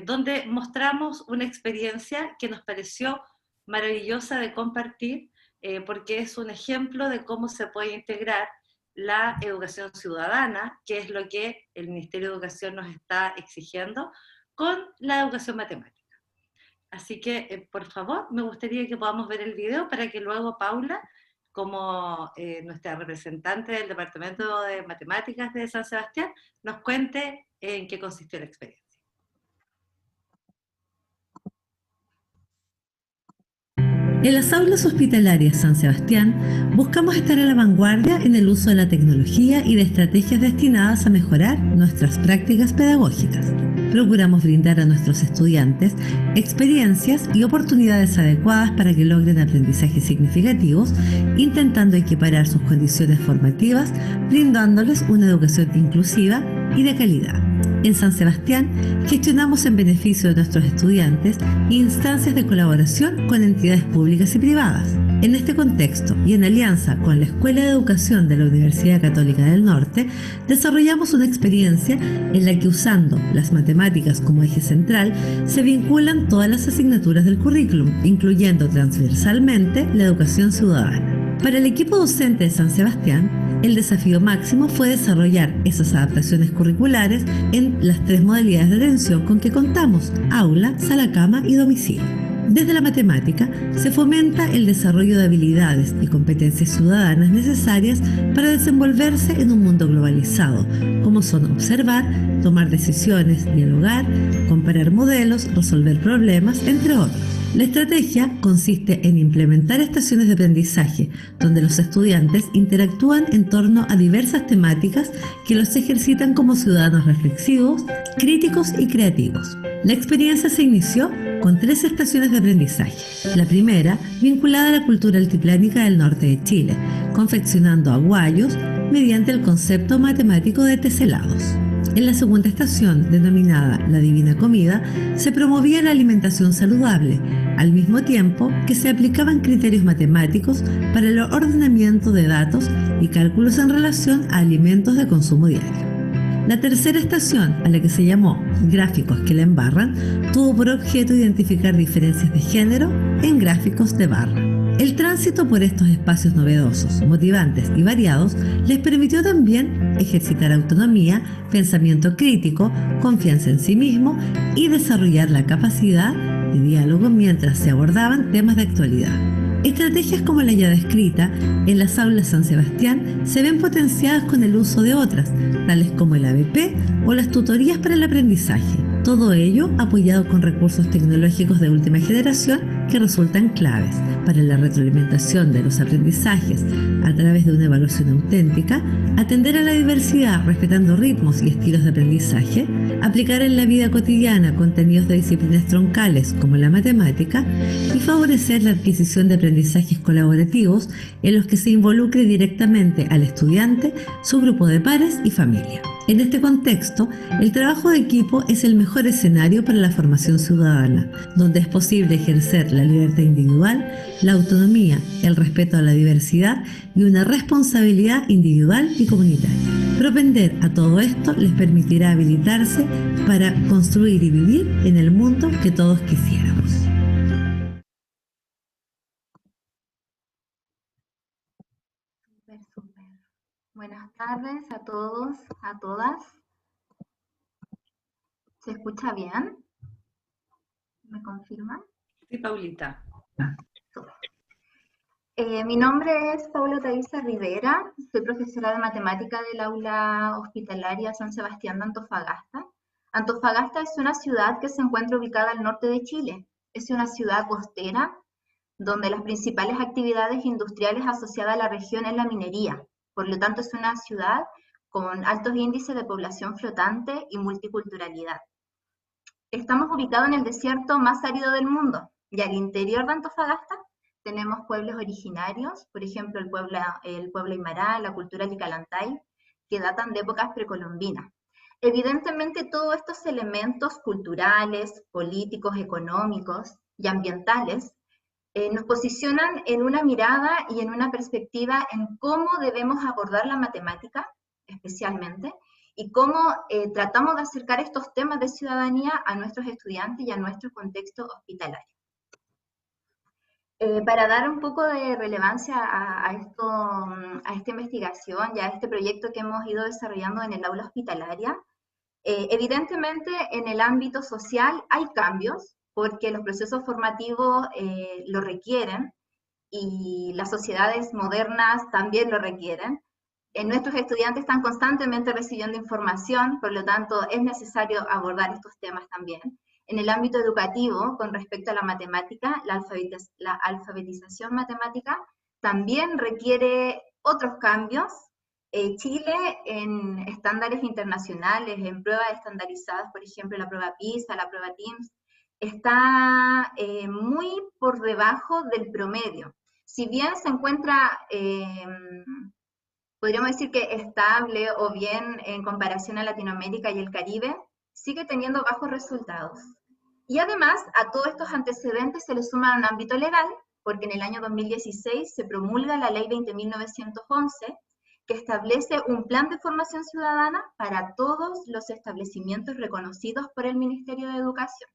donde mostramos una experiencia que nos pareció maravillosa de compartir, porque es un ejemplo de cómo se puede integrar la educación ciudadana, que es lo que el Ministerio de Educación nos está exigiendo, con la educación matemática. Así que, por favor, me gustaría que podamos ver el video para que luego Paula, como nuestra representante del Departamento de Matemáticas de San Sebastián, nos cuente en qué consistió la experiencia. En las aulas hospitalarias San Sebastián buscamos estar a la vanguardia en el uso de la tecnología y de estrategias destinadas a mejorar nuestras prácticas pedagógicas. Procuramos brindar a nuestros estudiantes experiencias y oportunidades adecuadas para que logren aprendizajes significativos, intentando equiparar sus condiciones formativas, brindándoles una educación inclusiva y de calidad. En San Sebastián gestionamos en beneficio de nuestros estudiantes instancias de colaboración con entidades públicas y privadas. En este contexto y en alianza con la Escuela de Educación de la Universidad Católica del Norte, desarrollamos una experiencia en la que, usando las matemáticas como eje central, se vinculan todas las asignaturas del currículum, incluyendo transversalmente la educación ciudadana. Para el equipo docente de San Sebastián, el desafío máximo fue desarrollar esas adaptaciones curriculares en las 3 modalidades de atención con que contamos: aula, sala cama y domicilio. Desde la matemática se fomenta el desarrollo de habilidades y competencias ciudadanas necesarias para desenvolverse en un mundo globalizado, como son observar, tomar decisiones, dialogar, comparar modelos, resolver problemas, entre otros. La estrategia consiste en implementar estaciones de aprendizaje, donde los estudiantes interactúan en torno a diversas temáticas que los ejercitan como ciudadanos reflexivos, críticos y creativos. La experiencia se inició con 3 estaciones de aprendizaje. La primera, vinculada a la cultura altiplánica del norte de Chile, confeccionando aguayos mediante el concepto matemático de teselados. En la segunda estación, denominada La Divina Comida, se promovía la alimentación saludable, al mismo tiempo que se aplicaban criterios matemáticos para el ordenamiento de datos y cálculos en relación a alimentos de consumo diario. La tercera estación, a la que se llamó Gráficos que la embarran, tuvo por objeto identificar diferencias de género en gráficos de barra. El tránsito por estos espacios novedosos, motivantes y variados les permitió también ejercitar autonomía, pensamiento crítico, confianza en sí mismo y desarrollar la capacidad de diálogo mientras se abordaban temas de actualidad. Estrategias como la ya descrita en las aulas San Sebastián se ven potenciadas con el uso de otras, tales como el ABP o las tutorías para el aprendizaje. Todo ello apoyado con recursos tecnológicos de última generación que resultan claves para la retroalimentación de los aprendizajes a través de una evaluación auténtica, atender a la diversidad respetando ritmos y estilos de aprendizaje, aplicar en la vida cotidiana contenidos de disciplinas troncales como la matemática y favorecer la adquisición de aprendizajes colaborativos en los que se involucre directamente al estudiante, su grupo de pares y familia. En este contexto, el trabajo de equipo es el mejor escenario para la formación ciudadana, donde es posible ejercer la libertad individual, la autonomía, el respeto a la diversidad y una responsabilidad individual y comunitaria. Propender a todo esto les permitirá habilitarse para construir y vivir en el mundo que todos quisiéramos. Súper. Buenas tardes a todos, a todas. ¿Se escucha bien? ¿Me confirman? Sí, Paulita. Mi nombre es Paula Thaisa Rivera, soy profesora de matemática del aula hospitalaria San Sebastián de Antofagasta. Antofagasta es una ciudad que se encuentra ubicada al norte de Chile. Es una ciudad costera donde las principales actividades industriales asociadas a la región es la minería. Por lo tanto, es una ciudad con altos índices de población flotante y multiculturalidad. Estamos ubicados en el desierto más árido del mundo y al interior de Antofagasta tenemos pueblos originarios, por ejemplo el pueblo Aymara, la cultura Licalantay, que datan de épocas precolombinas. Evidentemente todos estos elementos culturales, políticos, económicos y ambientales nos posicionan en una mirada y en una perspectiva en cómo debemos abordar la matemática, especialmente, y cómo tratamos de acercar estos temas de ciudadanía a nuestros estudiantes y a nuestro contexto hospitalario. Para dar un poco de relevancia a esta investigación y a este proyecto que hemos ido desarrollando en el aula hospitalaria, evidentemente en el ámbito social hay cambios porque los procesos formativos lo requieren y las sociedades modernas también lo requieren. Nuestros estudiantes están constantemente recibiendo información, por lo tanto es necesario abordar estos temas también. En el ámbito educativo, con respecto a la matemática, la alfabetización matemática también requiere otros cambios. Chile, en estándares internacionales, en pruebas estandarizadas, por ejemplo, la prueba PISA, la prueba TIMSS, está muy por debajo del promedio. Si bien se encuentra, podríamos decir que estable o bien en comparación a Latinoamérica y el Caribe, sigue teniendo bajos resultados. Y además, a todos estos antecedentes se le suma un ámbito legal, porque en el año 2016 se promulga la Ley 20.911, que establece un plan de formación ciudadana para todos los establecimientos reconocidos por el Ministerio de Educación.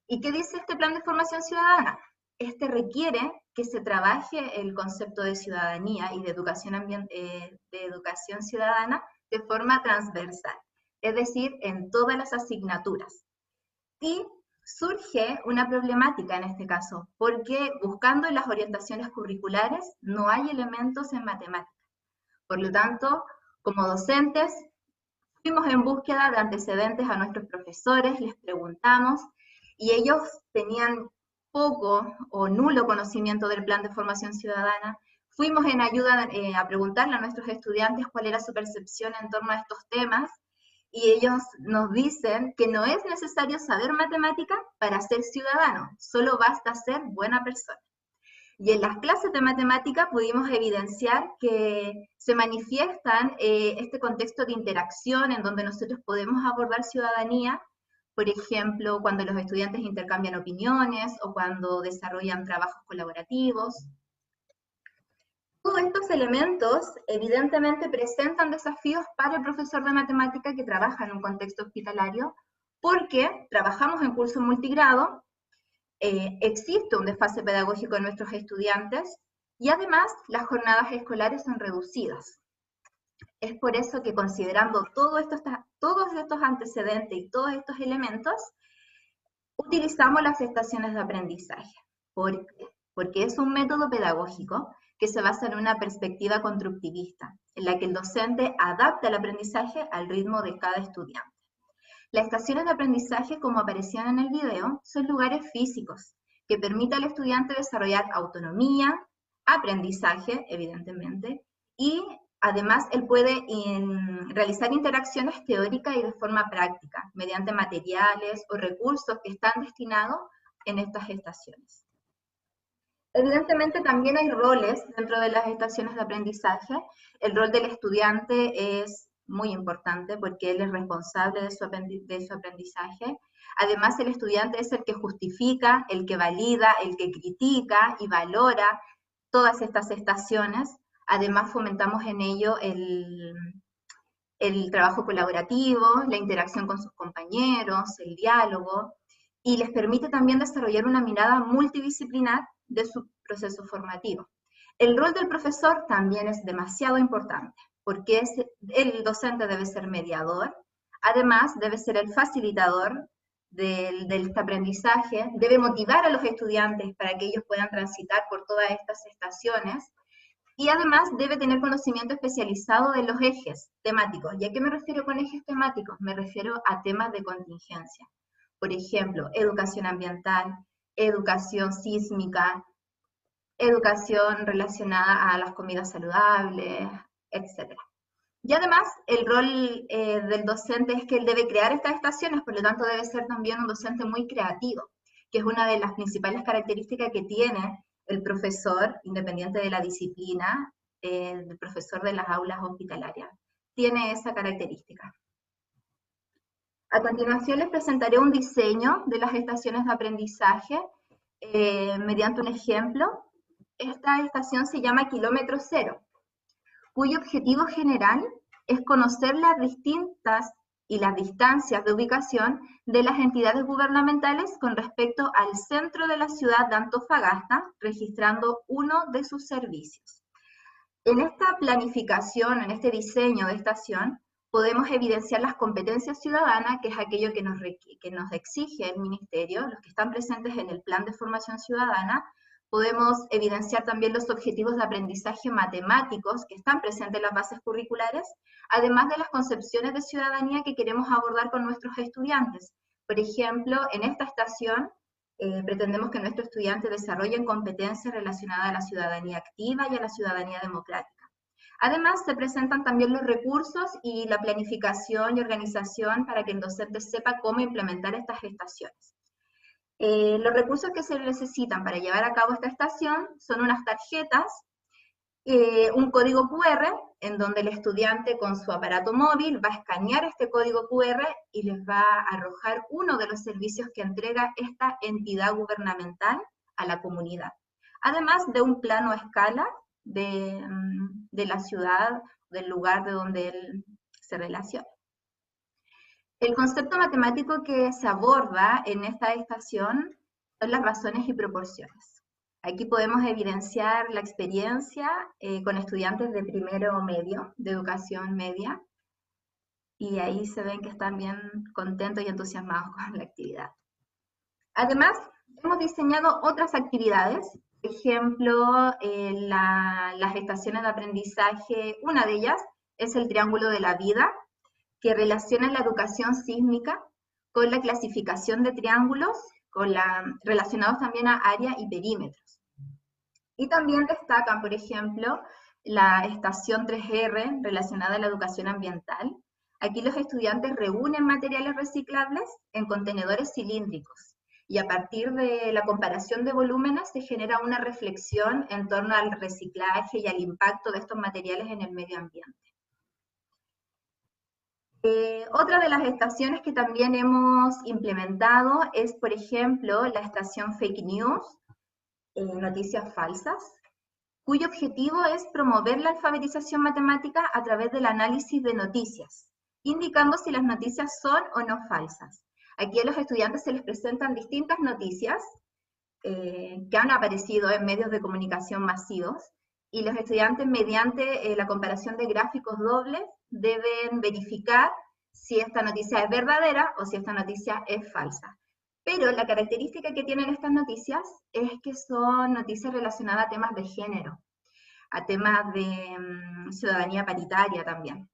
¿Y qué dice este plan de formación ciudadana? Este requiere que se trabaje el concepto de ciudadanía y de educación ciudadana de forma transversal, es decir, en todas las asignaturas. Y surge una problemática en este caso, porque buscando en las orientaciones curriculares no hay elementos en matemáticas. Por lo tanto, como docentes, fuimos en búsqueda de antecedentes a nuestros profesores, les preguntamos, y ellos tenían poco o nulo conocimiento del plan de formación ciudadana. Fuimos en ayuda a preguntarle a nuestros estudiantes cuál era su percepción en torno a estos temas, y ellos nos dicen que no es necesario saber matemática para ser ciudadano, solo basta ser buena persona. Y en las clases de matemática pudimos evidenciar que se manifiestan este contexto de interacción en donde nosotros podemos abordar ciudadanía, por ejemplo, cuando los estudiantes intercambian opiniones o cuando desarrollan trabajos colaborativos. Todos estos elementos evidentemente presentan desafíos para el profesor de matemática que trabaja en un contexto hospitalario, porque trabajamos en curso multigrado, existe un desfase pedagógico en nuestros estudiantes y además las jornadas escolares son reducidas. Es por eso que considerando todos estos antecedentes y todos estos elementos, utilizamos las estaciones de aprendizaje. ¿Por qué? Porque es un método pedagógico que se basa en una perspectiva constructivista, en la que el docente adapta el aprendizaje al ritmo de cada estudiante. Las estaciones de aprendizaje, como aparecían en el video, son lugares físicos que permiten al estudiante desarrollar autonomía, aprendizaje, evidentemente, y además él puede realizar interacciones teóricas y de forma práctica, mediante materiales o recursos que están destinados en estas estaciones. Evidentemente también hay roles dentro de las estaciones de aprendizaje. El rol del estudiante es muy importante porque él es responsable de su aprendizaje. Además, el estudiante es el que justifica, el que valida, el que critica y valora todas estas estaciones. Además, fomentamos en ello el trabajo colaborativo, la interacción con sus compañeros, el diálogo, y les permite también desarrollar una mirada multidisciplinar de su proceso formativo. El rol del profesor también es demasiado importante, porque el docente debe ser mediador, además debe ser el facilitador de este aprendizaje, debe motivar a los estudiantes para que ellos puedan transitar por todas estas estaciones, y además debe tener conocimiento especializado de los ejes temáticos. ¿Y a qué me refiero con ejes temáticos? Me refiero a temas de contingencia. Por ejemplo, educación ambiental, educación sísmica, educación relacionada a las comidas saludables, etc. Y además, el rol del docente es que él debe crear estas estaciones, por lo tanto debe ser también un docente muy creativo, que es una de las principales características que tiene el profesor, independiente de la disciplina, el profesor de las aulas hospitalarias. Tiene esa característica. A continuación les presentaré un diseño de las estaciones de aprendizaje mediante un ejemplo. Esta estación se llama Kilómetro Cero, cuyo objetivo general es conocer las distintas y las distancias de ubicación de las entidades gubernamentales con respecto al centro de la ciudad de Antofagasta, registrando uno de sus servicios. En esta planificación, en este diseño de estación, podemos evidenciar las competencias ciudadanas, que es aquello que nos exige el Ministerio, los que están presentes en el Plan de Formación Ciudadana. Podemos evidenciar también los objetivos de aprendizaje matemáticos que están presentes en las bases curriculares, además de las concepciones de ciudadanía que queremos abordar con nuestros estudiantes. Por ejemplo, en esta estación pretendemos que nuestros estudiantes desarrollen competencias relacionadas a la ciudadanía activa y a la ciudadanía democrática. Además, se presentan también los recursos y la planificación y organización para que el docente sepa cómo implementar estas estaciones. Los recursos que se necesitan para llevar a cabo esta estación son unas tarjetas, un código QR, en donde el estudiante con su aparato móvil va a escanear este código QR y les va a arrojar uno de los servicios que entrega esta entidad gubernamental a la comunidad. Además de un plano a escala de la ciudad, del lugar de donde él se relaciona. El concepto matemático que se aborda en esta estación son las razones y proporciones. Aquí podemos evidenciar la experiencia con estudiantes de primero medio, de educación media, y ahí se ven que están bien contentos y entusiasmados con la actividad. Además, hemos diseñado otras actividades, por ejemplo, las estaciones de aprendizaje. Una de ellas es el Triángulo de la Vida, que relaciona la educación sísmica con la clasificación de triángulos, relacionados también a área y perímetros. Y también destacan, por ejemplo, la estación 3R relacionada a la educación ambiental. Aquí los estudiantes reúnen materiales reciclables en contenedores cilíndricos, y a partir de la comparación de volúmenes se genera una reflexión en torno al reciclaje y al impacto de estos materiales en el medio ambiente. Otra de las estaciones que también hemos implementado es, por ejemplo, la estación Fake News, noticias falsas, cuyo objetivo es promover la alfabetización matemática a través del análisis de noticias, indicando si las noticias son o no falsas. Aquí a los estudiantes se les presentan distintas noticias que han aparecido en medios de comunicación masivos, y los estudiantes, mediante la comparación de gráficos dobles, deben verificar si esta noticia es verdadera o si esta noticia es falsa. Pero la característica que tienen estas noticias es que son noticias relacionadas a temas de género, a temas de ciudadanía paritaria también.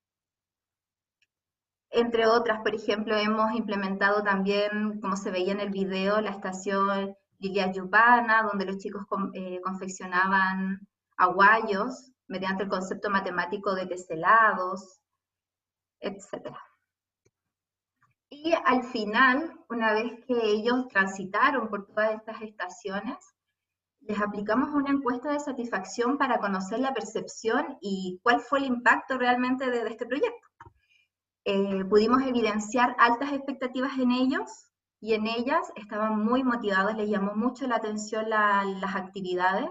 Entre otras, por ejemplo, hemos implementado también, como se veía en el video, la estación Lilia Yupana, donde los chicos confeccionaban aguayos mediante el concepto matemático de teselados, etc. Y al final, una vez que ellos transitaron por todas estas estaciones, les aplicamos una encuesta de satisfacción para conocer la percepción y cuál fue el impacto realmente de este proyecto. Pudimos evidenciar altas expectativas en ellos, y en ellas estaban muy motivados, les llamó mucho la atención las actividades,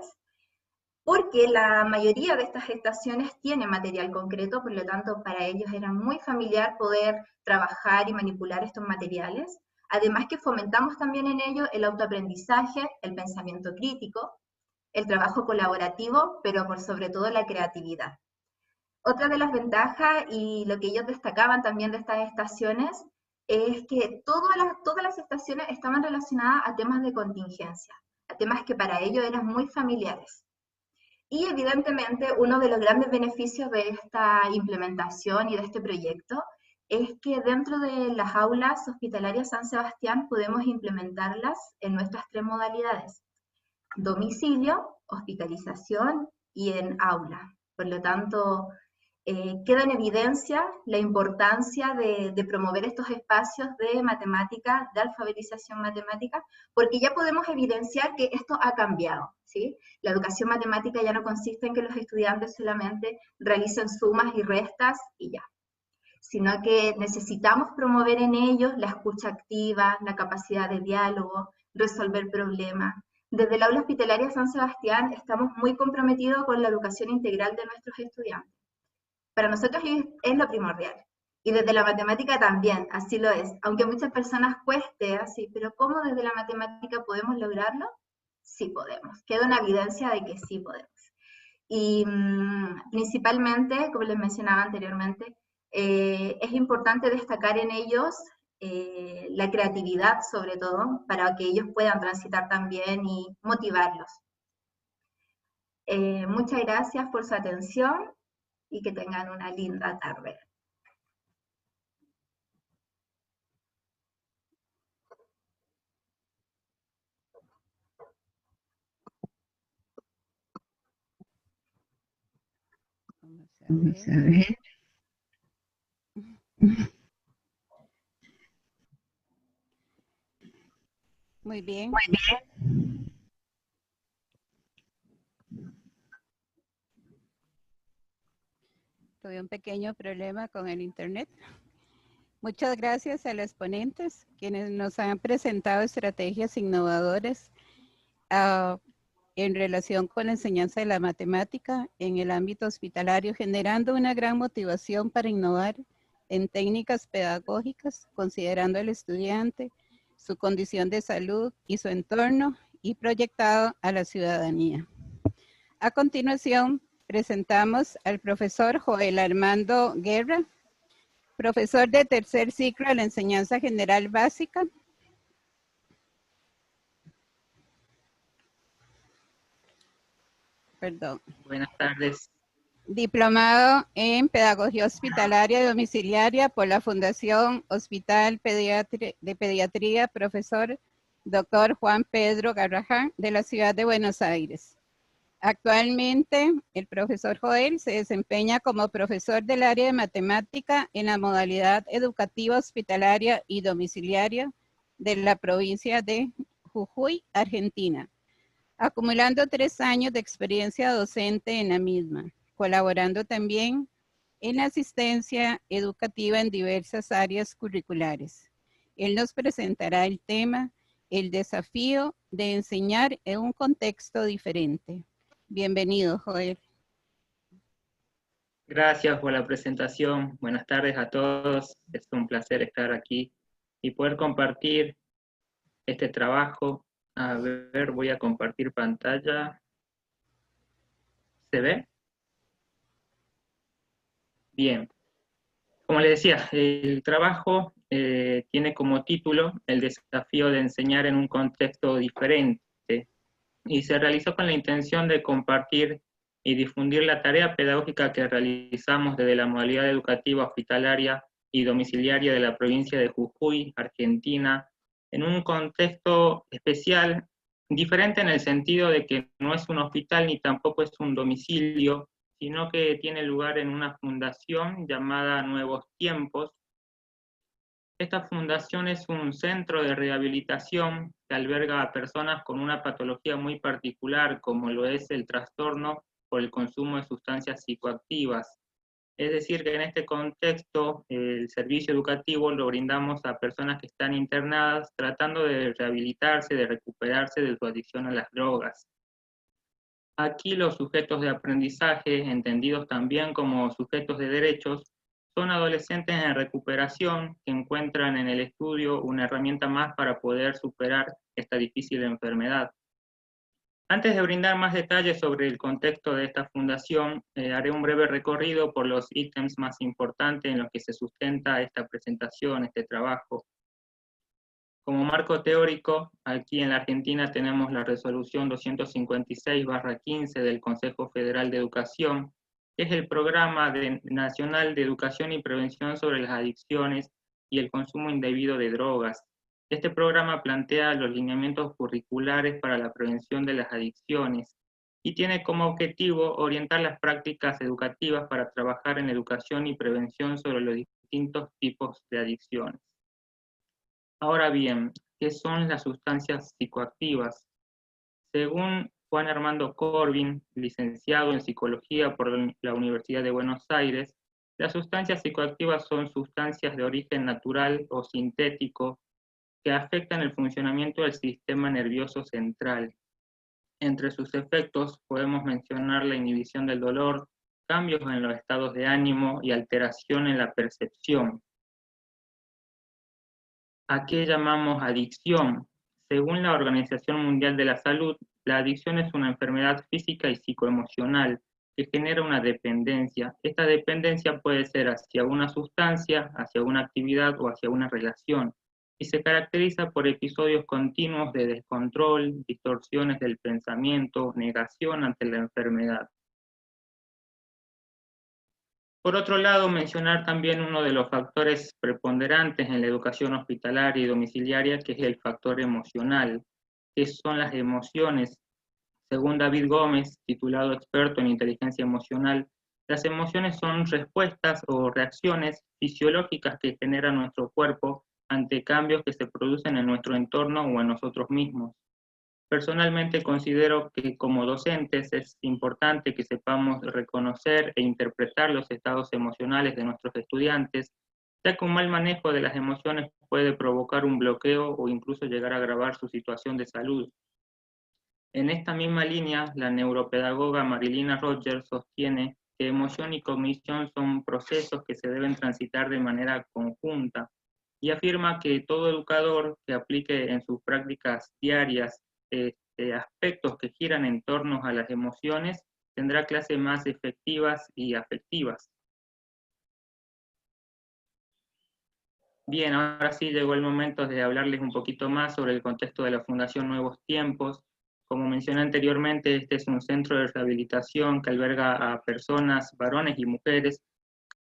porque la mayoría de estas estaciones tiene material concreto, por lo tanto para ellos era muy familiar poder trabajar y manipular estos materiales. Además que fomentamos también en ellos el autoaprendizaje, el pensamiento crítico, el trabajo colaborativo, pero por sobre todo la creatividad. Otra de las ventajas, y lo que ellos destacaban también de estas estaciones, es que todas las estaciones estaban relacionadas a temas de contingencia, a temas que para ellos eran muy familiares. Y evidentemente uno de los grandes beneficios de esta implementación y de este proyecto es que dentro de las aulas hospitalarias San Sebastián podemos implementarlas en nuestras 3 modalidades: domicilio, hospitalización y en aula. Por lo tanto, queda en evidencia la importancia de promover estos espacios de matemática, de alfabetización matemática, porque ya podemos evidenciar que esto ha cambiado, ¿sí? La educación matemática ya no consiste en que los estudiantes solamente realicen sumas y restas y ya, sino que necesitamos promover en ellos la escucha activa, la capacidad de diálogo, resolver problemas. Desde el aula hospitalaria San Sebastián estamos muy comprometidos con la educación integral de nuestros estudiantes. Para nosotros es lo primordial. Y desde la matemática también, así lo es. Aunque a muchas personas cueste así, pero ¿cómo desde la matemática podemos lograrlo? Sí podemos. Queda una evidencia de que sí podemos. Y principalmente, como les mencionaba anteriormente, es importante destacar en ellos la creatividad, sobre todo, para que ellos puedan transitar también y motivarlos. Muchas gracias por su atención y que tengan una linda tarde. Vamos a ver. Muy bien. Tuve un pequeño problema con el internet. Muchas gracias a los ponentes, quienes nos han presentado estrategias innovadoras en relación con la enseñanza de la matemática en el ámbito hospitalario, generando una gran motivación para innovar en técnicas pedagógicas, considerando al estudiante, su condición de salud y su entorno, y proyectado a la ciudadanía. A continuación, presentamos al profesor Joel Armando Guerra, profesor de tercer ciclo de la enseñanza general básica. Perdón. Buenas tardes. Diplomado en Pedagogía Hospitalaria y Domiciliaria por la Fundación Hospital de Pediatría, profesor Dr. Juan Pedro Garrahan, de la ciudad de Buenos Aires. Actualmente, el profesor Joel se desempeña como profesor del área de matemática en la modalidad educativa hospitalaria y domiciliaria de la provincia de Jujuy, Argentina, acumulando 3 años de experiencia docente en la misma, colaborando también en la asistencia educativa en diversas áreas curriculares. Él nos presentará el tema, el desafío de enseñar en un contexto diferente. Bienvenido, Joel. Gracias por la presentación. Buenas tardes a todos. Es un placer estar aquí y poder compartir este trabajo. A ver, voy a compartir pantalla. ¿Se ve? Bien. Como les decía, el trabajo tiene como título el desafío de enseñar en un contexto diferente y se realizó con la intención de compartir y difundir la tarea pedagógica que realizamos desde la modalidad educativa hospitalaria y domiciliaria de la provincia de Jujuy, Argentina, en un contexto especial, diferente en el sentido de que no es un hospital ni tampoco es un domicilio, sino que tiene lugar en una fundación llamada Nuevos Tiempos. Esta fundación es un centro de rehabilitación que alberga a personas con una patología muy particular, como lo es el trastorno por el consumo de sustancias psicoactivas. Es decir, que en este contexto el servicio educativo lo brindamos a personas que están internadas tratando de rehabilitarse, de recuperarse de su adicción a las drogas. Aquí los sujetos de aprendizaje, entendidos también como sujetos de derechos, son adolescentes en recuperación que encuentran en el estudio una herramienta más para poder superar esta difícil enfermedad. Antes de brindar más detalles sobre el contexto de esta fundación, haré un breve recorrido por los ítems más importantes en los que se sustenta esta presentación, este trabajo. Como marco teórico, aquí en la Argentina tenemos la resolución 256/15 del Consejo Federal de Educación, que es el Programa Nacional de Educación y Prevención sobre las Adicciones y el Consumo Indebido de Drogas. Este programa plantea los lineamientos curriculares para la prevención de las adicciones y tiene como objetivo orientar las prácticas educativas para trabajar en educación y prevención sobre los distintos tipos de adicciones. Ahora bien, ¿qué son las sustancias psicoactivas? Según Juan Armando Corbin, licenciado en Psicología por la Universidad de Buenos Aires, las sustancias psicoactivas son sustancias de origen natural o sintético que afectan el funcionamiento del sistema nervioso central. Entre sus efectos podemos mencionar la inhibición del dolor, cambios en los estados de ánimo y alteración en la percepción. ¿A qué llamamos adicción? Según la Organización Mundial de la Salud, la adicción es una enfermedad física y psicoemocional que genera una dependencia. Esta dependencia puede ser hacia una sustancia, hacia una actividad o hacia una relación, y se caracteriza por episodios continuos de descontrol, distorsiones del pensamiento, negación ante la enfermedad. Por otro lado, mencionar también uno de los factores preponderantes en la educación hospitalaria y domiciliaria, que es el factor emocional. ¿Qué son las emociones? Según David Gómez, titulado experto en inteligencia emocional, las emociones son respuestas o reacciones fisiológicas que genera nuestro cuerpo ante cambios que se producen en nuestro entorno o en nosotros mismos. Personalmente considero que como docentes es importante que sepamos reconocer e interpretar los estados emocionales de nuestros estudiantes, ya que un mal manejo de las emociones puede provocar un bloqueo o incluso llegar a agravar su situación de salud. En esta misma línea, la neuropedagoga Marilina Rogers sostiene que emoción y cognición son procesos que se deben transitar de manera conjunta y afirma que todo educador que aplique en sus prácticas diarias aspectos que giran en torno a las emociones tendrá clases más efectivas y afectivas. Bien, ahora sí llegó el momento de hablarles un poquito más sobre el contexto de la Fundación Nuevos Tiempos. Como mencioné anteriormente, este es un centro de rehabilitación que alberga a personas, varones y mujeres,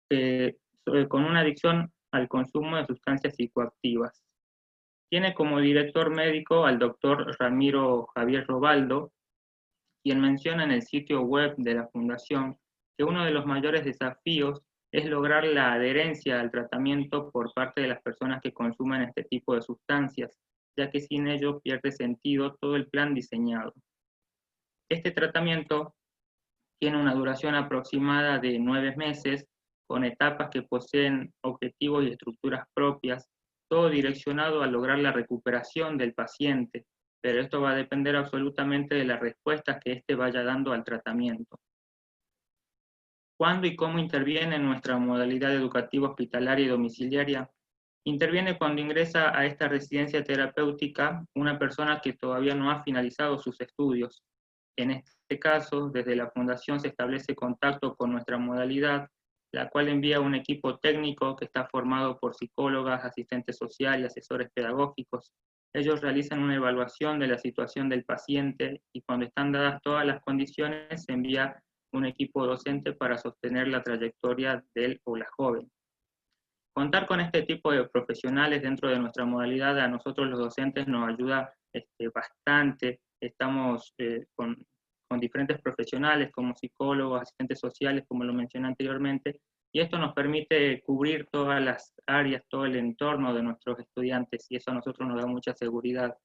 con una adicción al consumo de sustancias psicoactivas. Tiene como director médico al doctor Ramiro Javier Robaldo, quien menciona en el sitio web de la Fundación que uno de los mayores desafíos es lograr la adherencia al tratamiento por parte de las personas que consumen este tipo de sustancias, ya que sin ello pierde sentido todo el plan diseñado. Este tratamiento tiene una duración aproximada de 9 meses, con etapas que poseen objetivos y estructuras propias, todo direccionado a lograr la recuperación del paciente, pero esto va a depender absolutamente de las respuestas que éste vaya dando al tratamiento. ¿Cuándo y cómo interviene nuestra modalidad educativa hospitalaria y domiciliaria? Interviene cuando ingresa a esta residencia terapéutica una persona que todavía no ha finalizado sus estudios. En este caso, desde la Fundación se establece contacto con nuestra modalidad, la cual envía un equipo técnico que está formado por psicólogas, asistentes sociales y asesores pedagógicos. Ellos realizan una evaluación de la situación del paciente y cuando están dadas todas las condiciones se envía un equipo docente para sostener la trayectoria del o la joven. Contar con este tipo de profesionales dentro de nuestra modalidad a nosotros los docentes nos ayuda bastante. Estamos con diferentes profesionales como psicólogos, asistentes sociales, como lo mencioné anteriormente, y esto nos permite cubrir todas las áreas, todo el entorno de nuestros estudiantes, y eso a nosotros nos da mucha seguridad.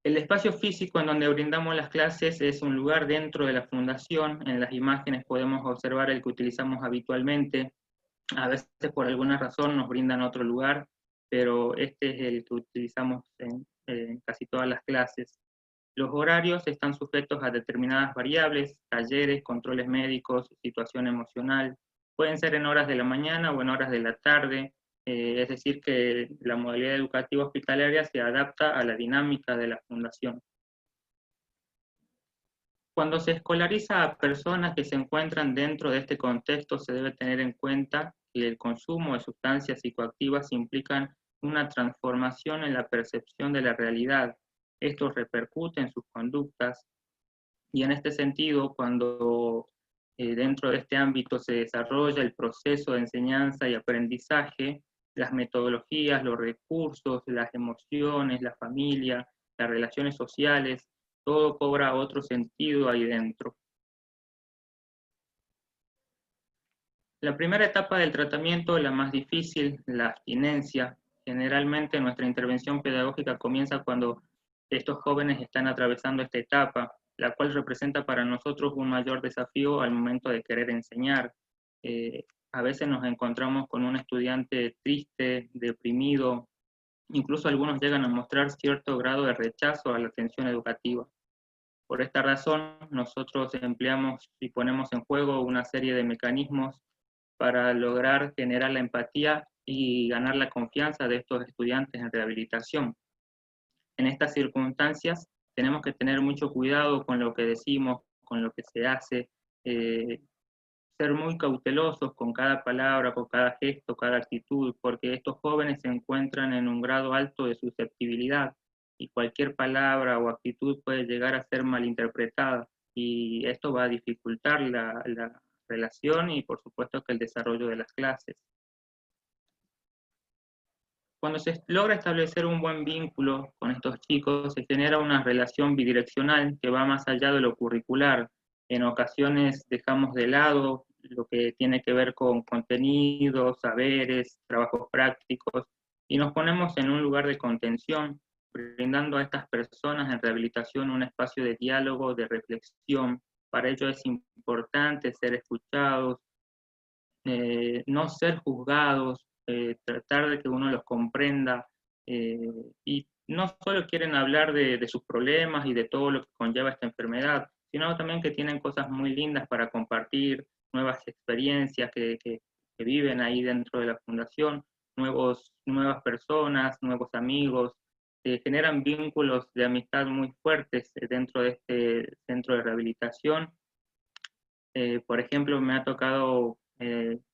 El espacio físico en donde brindamos las clases es un lugar dentro de la fundación. En las imágenes podemos observar el que utilizamos habitualmente. A veces por alguna razón nos brindan otro lugar, pero este es el que utilizamos en casi todas las clases. Los horarios están sujetos a determinadas variables, talleres, controles médicos, situación emocional. Pueden ser en horas de la mañana o en horas de la tarde. Es decir, que la modalidad educativa hospitalaria se adapta a la dinámica de la fundación. Cuando se escolariza a personas que se encuentran dentro de este contexto, se debe tener en cuenta que el consumo de sustancias psicoactivas implican una transformación en la percepción de la realidad. Esto repercute en sus conductas y en este sentido, cuando dentro de este ámbito se desarrolla el proceso de enseñanza y aprendizaje, las metodologías, los recursos, las emociones, la familia, las relaciones sociales, todo cobra otro sentido ahí dentro. La primera etapa del tratamiento, la más difícil, la abstinencia. Generalmente nuestra intervención pedagógica comienza cuando estos jóvenes están atravesando esta etapa, la cual representa para nosotros un mayor desafío al momento de querer enseñar. A veces nos encontramos con un estudiante triste, deprimido, incluso algunos llegan a mostrar cierto grado de rechazo a la atención educativa. Por esta razón, nosotros empleamos y ponemos en juego una serie de mecanismos para lograr generar la empatía y ganar la confianza de estos estudiantes en rehabilitación. En estas circunstancias tenemos que tener mucho cuidado con lo que decimos, con lo que se hace, ser muy cautelosos con cada palabra, con cada gesto, cada actitud, porque estos jóvenes se encuentran en un grado alto de susceptibilidad y cualquier palabra o actitud puede llegar a ser malinterpretada y esto va a dificultar la relación y por supuesto que el desarrollo de las clases. Cuando se logra establecer un buen vínculo con estos chicos, se genera una relación bidireccional que va más allá de lo curricular. En ocasiones dejamos de lado lo que tiene que ver con contenidos, saberes, trabajos prácticos, y nos ponemos en un lugar de contención, brindando a estas personas en rehabilitación un espacio de diálogo, de reflexión. Para ello es importante ser escuchados, no ser juzgados, tratar de que uno los comprenda, y no solo quieren hablar de sus problemas y de todo lo que conlleva esta enfermedad, sino también que tienen cosas muy lindas para compartir, nuevas experiencias que viven ahí dentro de la fundación, nuevas personas, nuevos amigos, generan vínculos de amistad muy fuertes dentro de este centro de rehabilitación. Por ejemplo, me ha tocado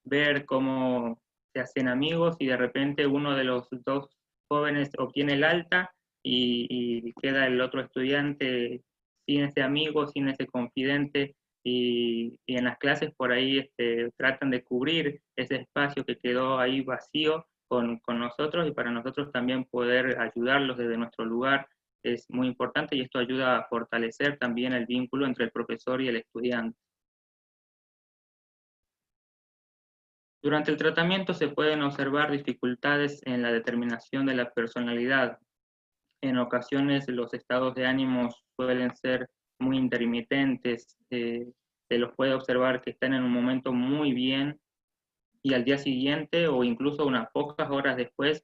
ver cómo se hacen amigos y de repente uno de los dos jóvenes obtiene el alta y queda el otro estudiante sin ese amigo, sin ese confidente, y en las clases por ahí tratan de cubrir ese espacio que quedó ahí vacío con nosotros, y para nosotros también poder ayudarlos desde nuestro lugar es muy importante, y esto ayuda a fortalecer también el vínculo entre el profesor y el estudiante. Durante el tratamiento se pueden observar dificultades en la determinación de la personalidad. En ocasiones los estados de ánimos suelen ser muy intermitentes, se los puede observar que están en un momento muy bien y al día siguiente o incluso unas pocas horas después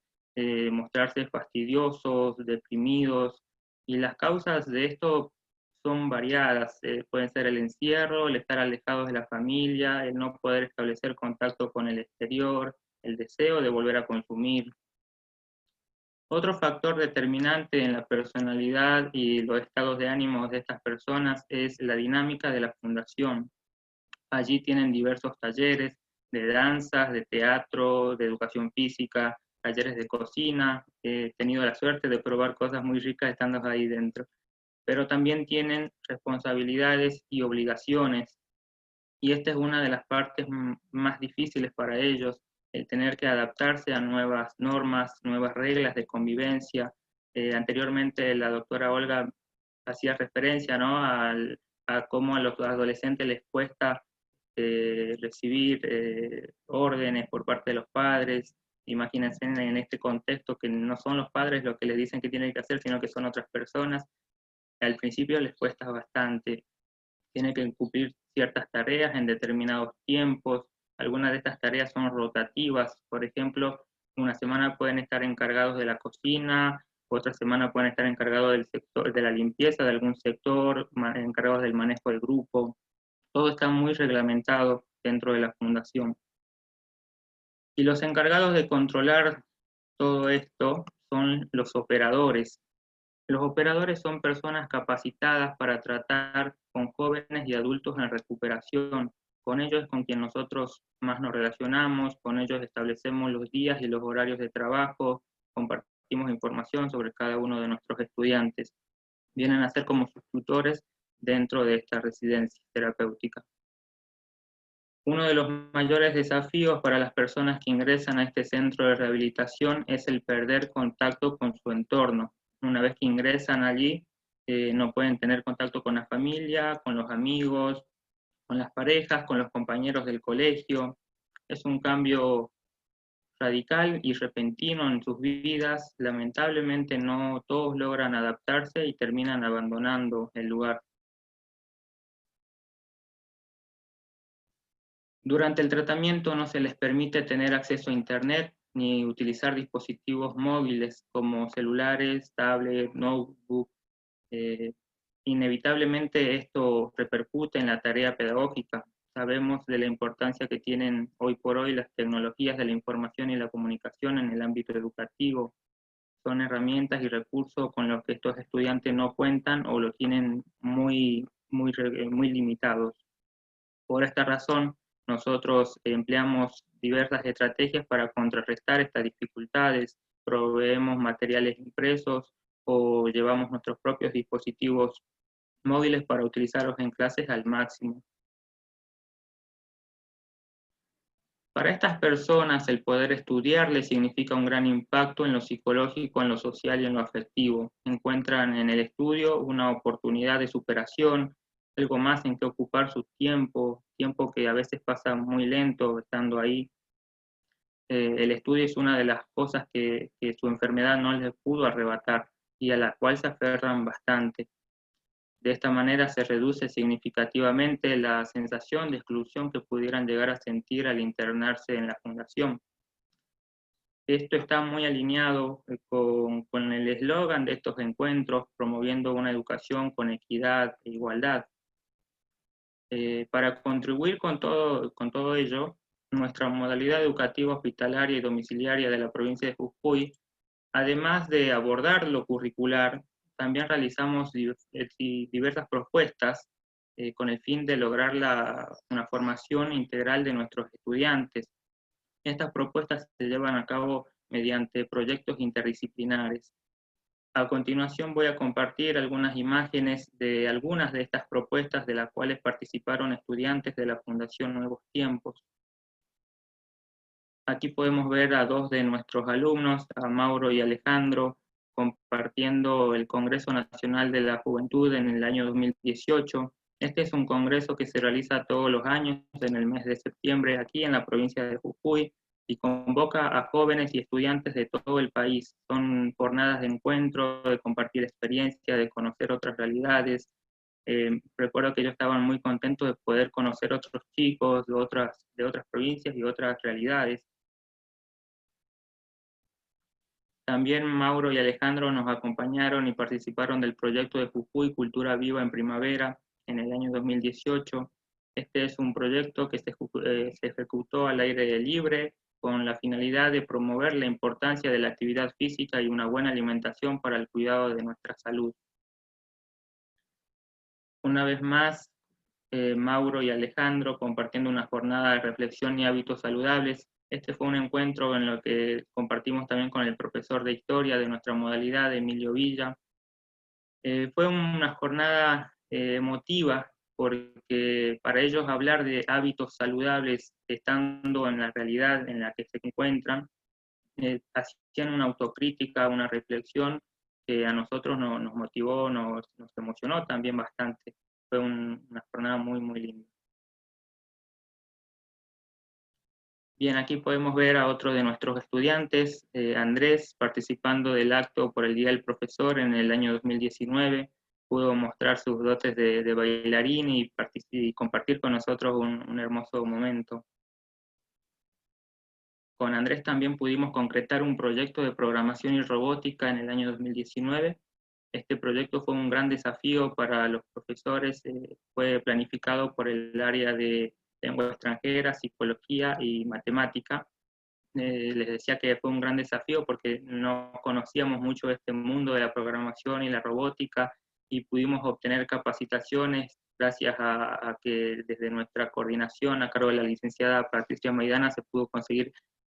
mostrarse fastidiosos, deprimidos, y las causas de esto son variadas, pueden ser el encierro, el estar alejados de la familia, el no poder establecer contacto con el exterior, el deseo de volver a consumir. Otro factor determinante en la personalidad y los estados de ánimo de estas personas es la dinámica de la fundación. Allí tienen diversos talleres de danzas, de teatro, de educación física, talleres de cocina. He tenido la suerte de probar cosas muy ricas estando ahí dentro. Pero también tienen responsabilidades y obligaciones. Y esta es una de las partes más difíciles para ellos, el tener que adaptarse a nuevas normas, nuevas reglas de convivencia. Anteriormente la doctora Olga hacía referencia, ¿no?, a cómo a los adolescentes les cuesta recibir órdenes por parte de los padres. Imagínense en este contexto que no son los padres los que les dicen que tienen que hacer, sino que son otras personas. Al principio les cuesta bastante, tienen que cumplir ciertas tareas en determinados tiempos, algunas de estas tareas son rotativas, por ejemplo, una semana pueden estar encargados de la cocina, otra semana pueden estar encargados del sector, de la limpieza de algún sector, encargados del manejo del grupo, todo está muy reglamentado dentro de la fundación. Y los encargados de controlar todo esto son los operadores. Los operadores son personas capacitadas para tratar con jóvenes y adultos en recuperación. Con ellos es con quien nosotros más nos relacionamos, con ellos establecemos los días y los horarios de trabajo, compartimos información sobre cada uno de nuestros estudiantes. Vienen a ser como sus tutores dentro de esta residencia terapéutica. Uno de los mayores desafíos para las personas que ingresan a este centro de rehabilitación es el perder contacto con su entorno. Una vez que ingresan allí, no pueden tener contacto con la familia, con los amigos, con las parejas, con los compañeros del colegio. Es un cambio radical y repentino en sus vidas. Lamentablemente no todos logran adaptarse y terminan abandonando el lugar. Durante el tratamiento no se les permite tener acceso a internet ni utilizar dispositivos móviles como celulares, tablets, notebook. inevitablemente esto repercute en la tarea pedagógica. Sabemos de la importancia que tienen hoy por hoy las tecnologías de la información y la comunicación en el ámbito educativo. Son herramientas y recursos con los que estos estudiantes no cuentan o lo tienen muy limitados. Por esta razón, nosotros empleamos diversas estrategias para contrarrestar estas dificultades. Proveemos materiales impresos o llevamos nuestros propios dispositivos móviles para utilizarlos en clases al máximo. Para estas personas, el poder estudiar les significa un gran impacto en lo psicológico, en lo social y en lo afectivo. Encuentran en el estudio una oportunidad de superación, algo más en que ocupar su tiempo que a veces pasa muy lento estando ahí. El estudio es una de las cosas que su enfermedad no les pudo arrebatar y a la cual se aferran bastante. De esta manera se reduce significativamente la sensación de exclusión que pudieran llegar a sentir al internarse en la fundación. Esto está muy alineado con el eslogan de estos encuentros, promoviendo una educación con equidad e igualdad. Para contribuir con todo ello, nuestra modalidad educativa hospitalaria y domiciliaria de la provincia de Jujuy, además de abordar lo curricular, también realizamos diversas propuestas con el fin de lograr una formación integral de nuestros estudiantes. Estas propuestas se llevan a cabo mediante proyectos interdisciplinares. A continuación voy a compartir algunas imágenes de algunas de estas propuestas de las cuales participaron estudiantes de la Fundación Nuevos Tiempos. Aquí podemos ver a dos de nuestros alumnos, a Mauro y Alejandro, compartiendo el Congreso Nacional de la Juventud en el año 2018. Este es un congreso que se realiza todos los años en el mes de septiembre aquí en la provincia de Jujuy y convoca a jóvenes y estudiantes de todo el país. Son jornadas de encuentro, de compartir experiencia, de conocer otras realidades. Recuerdo que ellos estaban muy contentos de poder conocer otros chicos de otras provincias y otras realidades. También Mauro y Alejandro nos acompañaron y participaron del proyecto de Jujuy Cultura Viva en Primavera en el año 2018. Este es un proyecto que se ejecutó al aire libre con la finalidad de promover la importancia de la actividad física y una buena alimentación para el cuidado de nuestra salud. Una vez más, Mauro y Alejandro compartiendo una jornada de reflexión y hábitos saludables. Este fue un encuentro en lo que compartimos también con el profesor de Historia de nuestra modalidad, Emilio Villa. Fue una jornada emotiva, porque para ellos hablar de hábitos saludables estando en la realidad en la que se encuentran, hacían una autocrítica, una reflexión que a nosotros nos motivó, nos emocionó también bastante. Fue una jornada muy, muy linda. Bien, aquí podemos ver a otro de nuestros estudiantes, Andrés, participando del acto por el Día del Profesor en el año 2019. Pudo mostrar sus dotes de bailarín y compartir con nosotros un hermoso momento. Con Andrés también pudimos concretar un proyecto de programación y robótica en el año 2019. Este proyecto fue un gran desafío para los profesores, fue planificado por el área de lengua extranjera, psicología y matemática. Les decía que fue un gran desafío porque no conocíamos mucho este mundo de la programación y la robótica y pudimos obtener capacitaciones gracias a que desde nuestra coordinación a cargo de la licenciada Patricia Maidana se pudo conseguir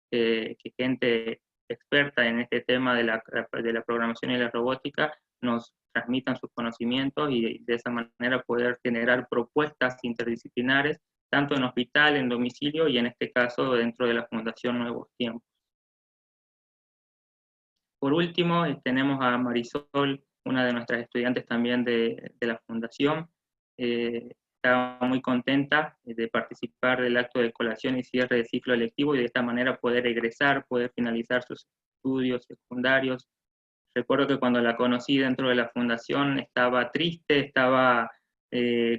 que gente experta en este tema de la programación y la robótica nos transmitan sus conocimientos y de esa manera poder generar propuestas interdisciplinares tanto en hospital, en domicilio y en este caso dentro de la Fundación Nuevos Tiempos. Por último, tenemos a Marisol, una de nuestras estudiantes también de la Fundación. Estaba muy contenta de participar del acto de colación y cierre de ciclo lectivo y de esta manera poder egresar, poder finalizar sus estudios secundarios. Recuerdo que cuando la conocí dentro de la Fundación estaba triste, estaba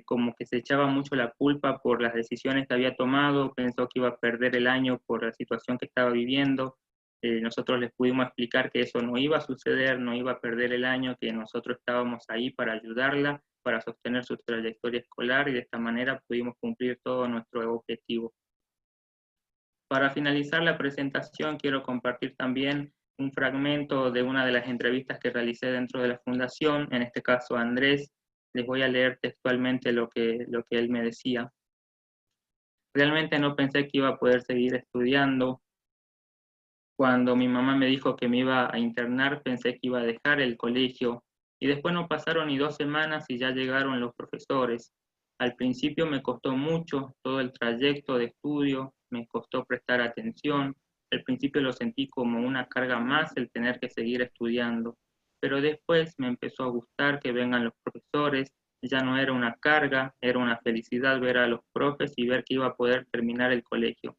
como que se echaba mucho la culpa por las decisiones que había tomado, pensó que iba a perder el año por la situación que estaba viviendo. Nosotros les pudimos explicar que eso no iba a suceder, no iba a perder el año, que nosotros estábamos ahí para ayudarla para sostener su trayectoria escolar y de esta manera pudimos cumplir todo nuestro objetivo. Para finalizar la presentación, quiero compartir también un fragmento de una de las entrevistas que realicé dentro de la Fundación, en este caso a Andrés. Les voy a leer textualmente lo que él me decía. Realmente no pensé que iba a poder seguir estudiando. Cuando mi mamá me dijo que me iba a internar, pensé que iba a dejar el colegio. Y después no pasaron ni 2 semanas y ya llegaron los profesores. Al principio me costó mucho todo el trayecto de estudio, me costó prestar atención. Al principio lo sentí como una carga más el tener que seguir estudiando. Pero después me empezó a gustar que vengan los profesores. Ya no era una carga, era una felicidad ver a los profes y ver que iba a poder terminar el colegio.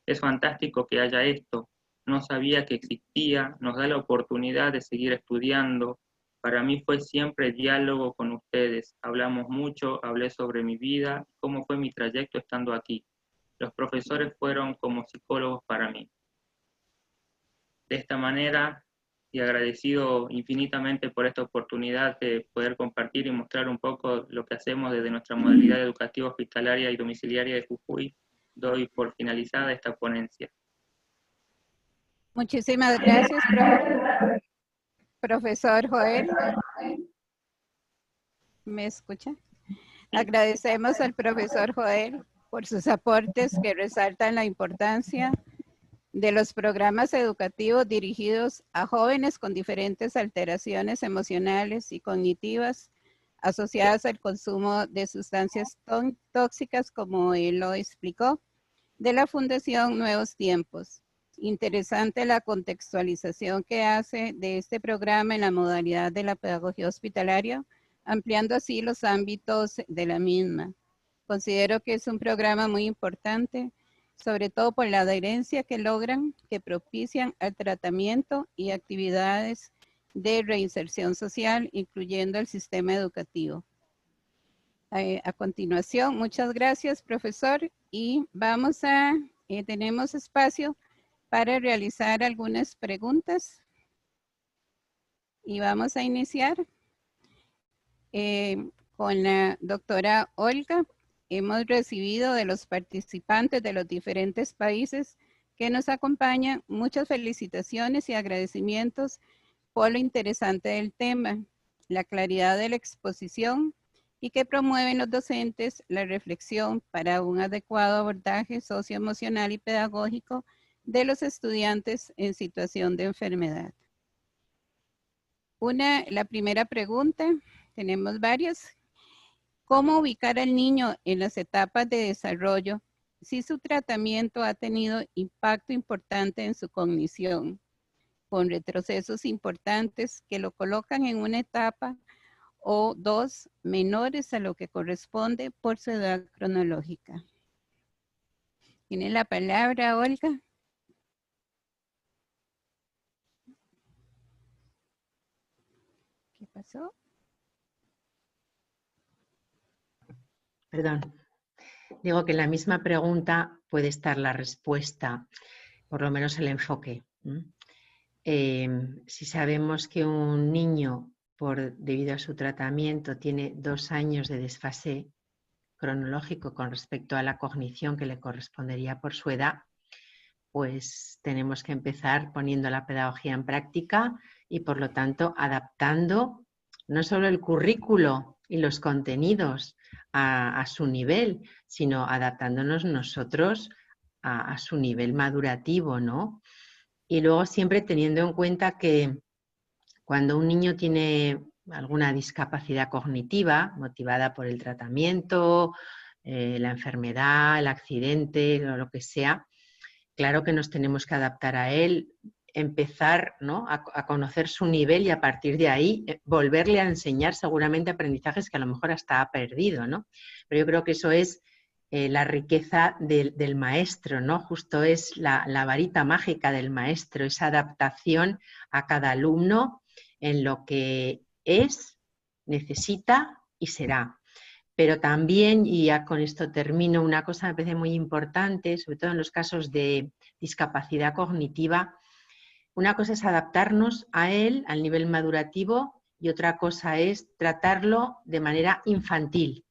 Es fantástico que haya esto. No sabía que existía, nos da la oportunidad de seguir estudiando. Para mí fue siempre diálogo con ustedes. Hablamos mucho, hablé sobre mi vida, cómo fue mi trayecto estando aquí. Los profesores fueron como psicólogos para mí. De esta manera, y agradecido infinitamente por esta oportunidad de poder compartir y mostrar un poco lo que hacemos desde nuestra modalidad educativa hospitalaria y domiciliaria de Jujuy, doy por finalizada esta ponencia. Muchísimas gracias, profesor Joel. ¿Me escucha? Agradecemos al profesor Joel por sus aportes que resaltan la importancia de los programas educativos dirigidos a jóvenes con diferentes alteraciones emocionales y cognitivas asociadas al consumo de sustancias tóxicas, como él lo explicó, de la Fundación Nuevos Tiempos. Interesante la contextualización que hace de este programa en la modalidad de la pedagogía hospitalaria, ampliando así los ámbitos de la misma. Considero que es un programa muy importante, sobre todo por la adherencia que logran, que propician al tratamiento y actividades de reinserción social, incluyendo el sistema educativo. A continuación, muchas gracias, profesor, y vamos a, tenemos espacio para realizar algunas preguntas. Y vamos a iniciar con la doctora Olga. Hemos recibido de los participantes de los diferentes países que nos acompañan muchas felicitaciones y agradecimientos por lo interesante del tema, la claridad de la exposición y que promueven los docentes la reflexión para un adecuado abordaje socioemocional y pedagógico de los estudiantes en situación de enfermedad. La primera pregunta, tenemos varias. ¿Cómo ubicar al niño en las etapas de desarrollo si su tratamiento ha tenido impacto importante en su cognición, con retrocesos importantes que lo colocan en una etapa o 2 menores a lo que corresponde por su edad cronológica? Tiene la palabra, Olga. ¿Qué pasó? Perdón. Digo que en la misma pregunta puede estar la respuesta, por lo menos el enfoque. Si sabemos que un niño, debido a su tratamiento, tiene 2 años de desfase cronológico con respecto a la cognición que le correspondería por su edad, pues tenemos que empezar poniendo la pedagogía en práctica y, por lo tanto, adaptando no solo el currículo y los contenidos a su nivel, sino adaptándonos nosotros a su nivel madurativo, ¿no? Y luego siempre teniendo en cuenta que cuando un niño tiene alguna discapacidad cognitiva motivada por el tratamiento, la enfermedad, el accidente, o lo que sea, claro que nos tenemos que adaptar a él, empezar, ¿no?, a conocer su nivel y a partir de ahí volverle a enseñar seguramente aprendizajes que a lo mejor hasta ha perdido, ¿no? Pero yo creo que eso es la riqueza del maestro, ¿no? Justo es la varita mágica del maestro, esa adaptación a cada alumno en lo que es, necesita y será. Pero también, y ya con esto termino, una cosa me parece muy importante, sobre todo en los casos de discapacidad cognitiva. Una cosa es adaptarnos a él, al nivel madurativo, y otra cosa es tratarlo de manera infantil.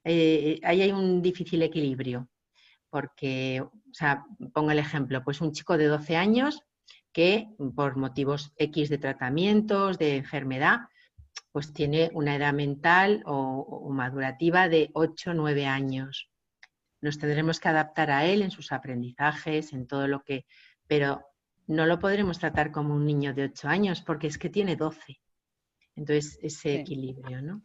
Ahí hay un difícil equilibrio, porque, o sea, pongo el ejemplo, pues un chico de 12 años que por motivos X de tratamientos, de enfermedad, pues tiene una edad mental o madurativa de 8 o 9 años. Nos tendremos que adaptar a él en sus aprendizajes, en todo lo que... Pero no lo podremos tratar como un niño de 8 años porque es que tiene 12. Entonces, ese equilibrio, ¿no?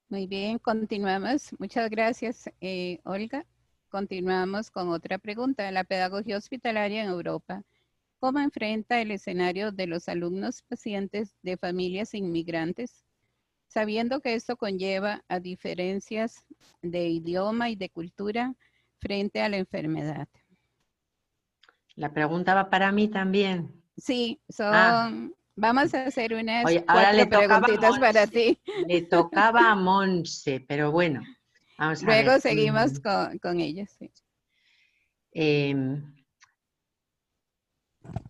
Muy bien, continuamos. Muchas gracias, Olga. Continuamos con otra pregunta. La pedagogía hospitalaria en Europa, ¿cómo enfrenta el escenario de los alumnos pacientes de familias inmigrantes, sabiendo que esto conlleva a diferencias de idioma y de cultura frente a la enfermedad? La pregunta va para mí también. Sí, vamos a hacer unas Oye, ahora 4 preguntitas para ti. Le tocaba a Monse, pero bueno, vamos a ver. Luego seguimos con ellas. Sí.